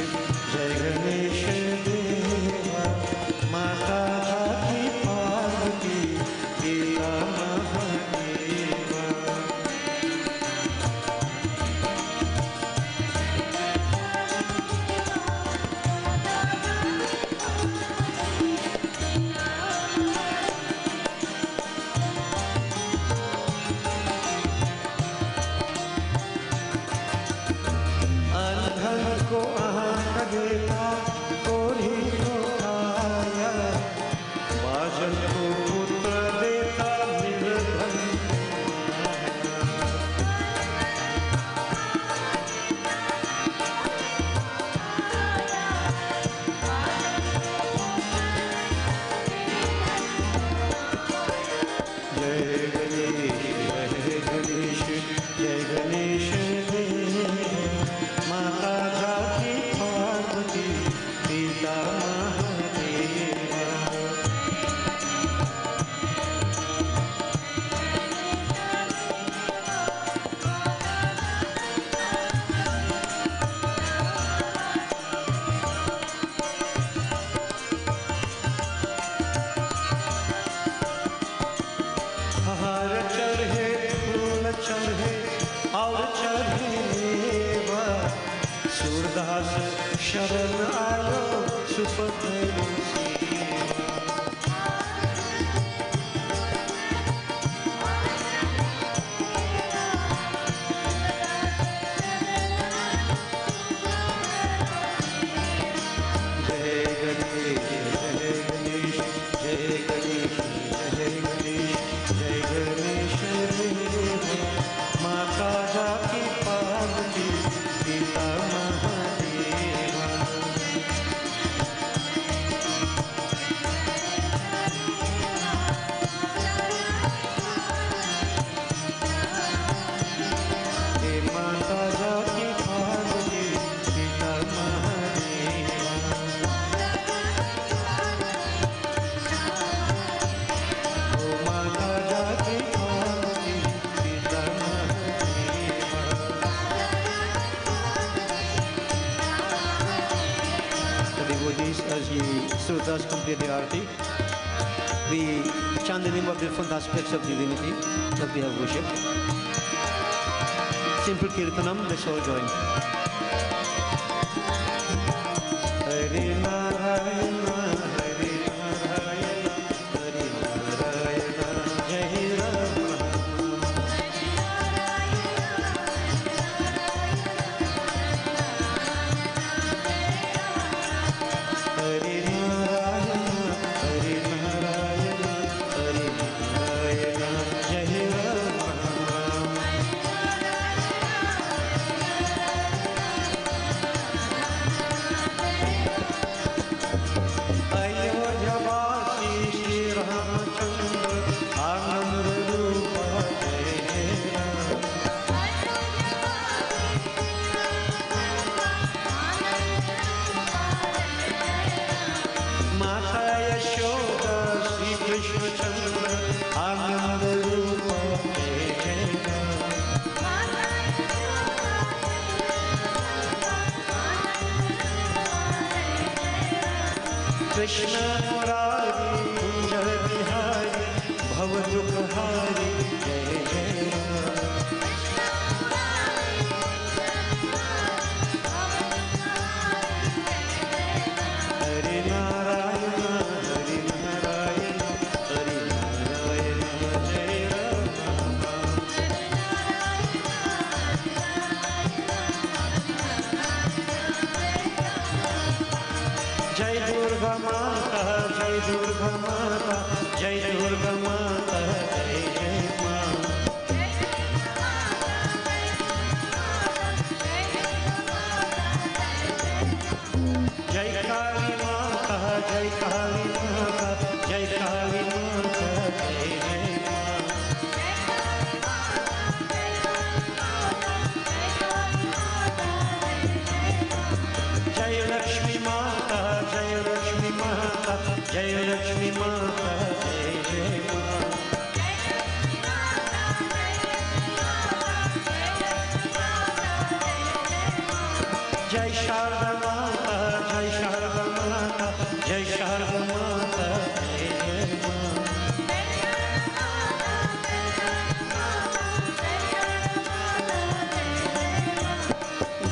जय गणेश देवा। माता जाकी पार्वती पिता महादेवा। अंधन को आँख देता कोढ़ी को काया। बाजन को पुत्र देता निर्धन जय गणेश जय गणेश जय गणेश देवा। माता जाकी पार्वती पिता महादेवा। हार चढ़े फूल चढ़े और चढ़े मेवा। सूरदास शरण आयो सुपथ जय गणेश जय गणेश जय गणेश जय गणेश जय गणेश देवा। माता जाकी पार्वती पिता महादेवा। हे माता जाकी पार्वती पिता महादेवा। ओ माता जाकी पार्वती पिता Mahadeva. The devotees, as the Srutas complete the arati, we chant the name of the different aspects of divinity that we have worshipped. Simple kirtanam, let's all join. Hare Narayana, Hare Narayana. Krishna Murari Kunj Bihari भव दुखहारी जय जय हरि नारायण हरि नारायण हरि नारायण जय राम जय दुर्गा माता जय दुर्गा माता जय दुर्गा माता जय जय माँ जय काली माता जय काली माता जय काली माता जय जय माँ जय लक्ष्मी माता जय लक्ष्मी माता जय लक्ष्मी माता जय जय माँ जय शारदा माता जय शारदा माता जय शारदा माता जय जय माँ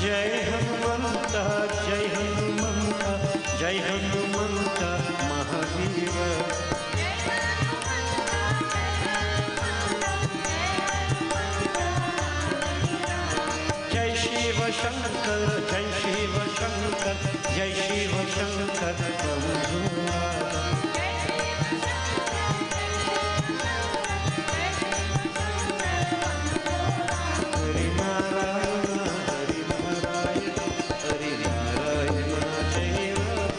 जय हनुमंत जय हनुमंत जय हनुमंत महावीर जय शिव शंकर जय शिव शंकर जय शिव शंकर प्रभु हरि नारायण हरि नारायण हरि नारायण जय राम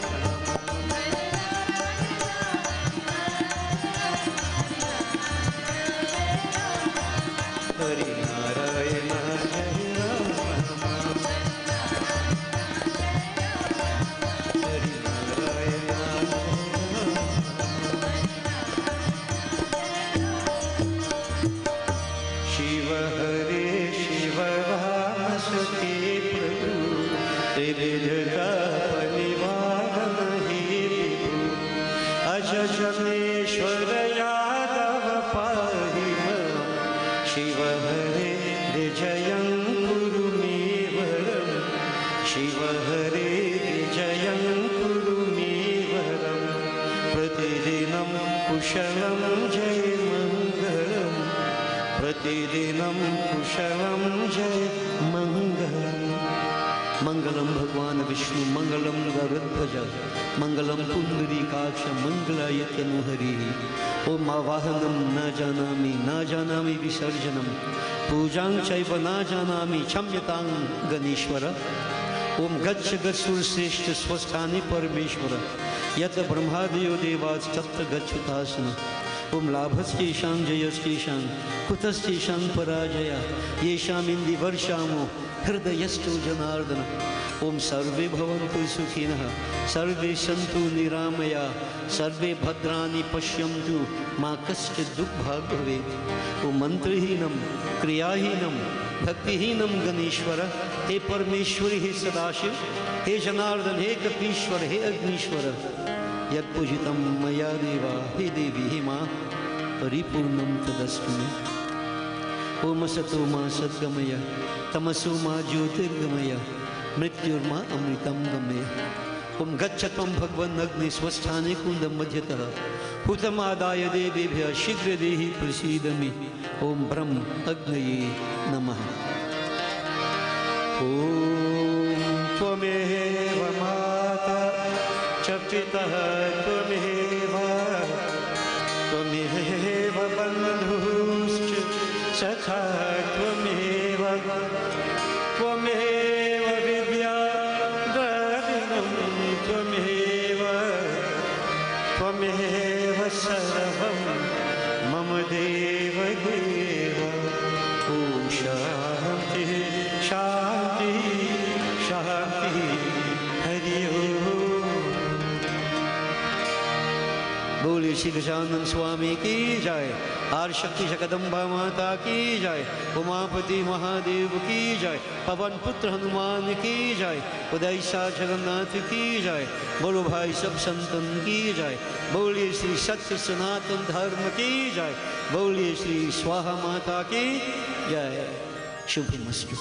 हरि नारायण जय राम हरि नारायण शिव हरे शिव राम सखे प्रभु त्रिविधता परिवार हे विभु अज जनेश्वर यादव पाहि मां शिव हरे विजयं कुरु मे वरं शिव हरे विजयं कुरु मे वरं प्रतिदिनं कुशलं जय मङ्गलम् प्रतिदिनं कुशलं जय मङ्गलम् मंगलम भगवान विष्णु मंगलम गरुड़ध्वज मंगलम पुंडरीकाक्ष मंगलाय तनुहरि ओम आवाहनम न जानामि विसर्जनम पूजां चैव न जानामि क्षम्यतां गणेश्वर ओम गच्छ गच्छुर्श्रेष्ठ स्वस्थानि परमेश्वर यत ब्रह्मादयो देवास्तत्र गच्छुतासन ओम लाभस्तेषां जयस्तेषां कुतस्तेषां पराजया येषामिन्दी वर्षामो हृदयस्थो जनार्दन ओम सर्वे भवन्तु सुखिनः सर्वे सन्तु निरामया सर्वे भद्राणि पश्यन्तु मा कश्चित् दुःखभाग् भवेत् ओम मंत्रहीनं क्रियाहीनं भक्तिहीनं गणेश्वर हे परमेश्वरी हे सदाशिव हे जनार्दन हे कपीश्वर हे अग्नीश्वर यत्पूजितं मया देवा हे देवी हे माँ परिपूर्णं तदस्तु मे ओम असतो मा सद्गमय तमसो मा ज्योतिर्गमय मृत्युर्मा अमृतं गमय ओम गच्छ त्वं भगवन् अग्नि स्वस्थाने कुंडं मध्यतः हुतमादाय देवेभ्यः शीघ्र देहि प्रसीद मे ओम ब्रह्म अग्नये नमः ओम त्वमेव माता च पितः त्वमेव त्वमेव बन्धुश्च सखा त्वमेव त्वमेव विद्या द्रविणं त्वमेव त्वमेव सर्वं मम देव देव ॐ शान्ति शान्ति शान्ति हरि ओम बोलिए श्री गजानन स्वामी की जय, आर शक्ति जगदम्बा माता की जय, उमापति महादेव की जय, पवन पुत्र हनुमान की जय, उदय सा जगन्नाथ की जय, बोलो भाई सब संतन की जय, बोलिए श्री सत्य सनातन धर्म की जय, बोलिए श्री स्वाहा माता की जय। शुभमस्तु।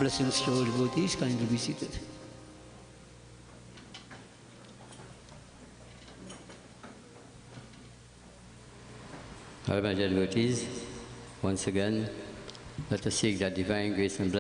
Blessings to all devotees. Kindly be seated. All my devotees, once again, let us seek that divine grace and blessing.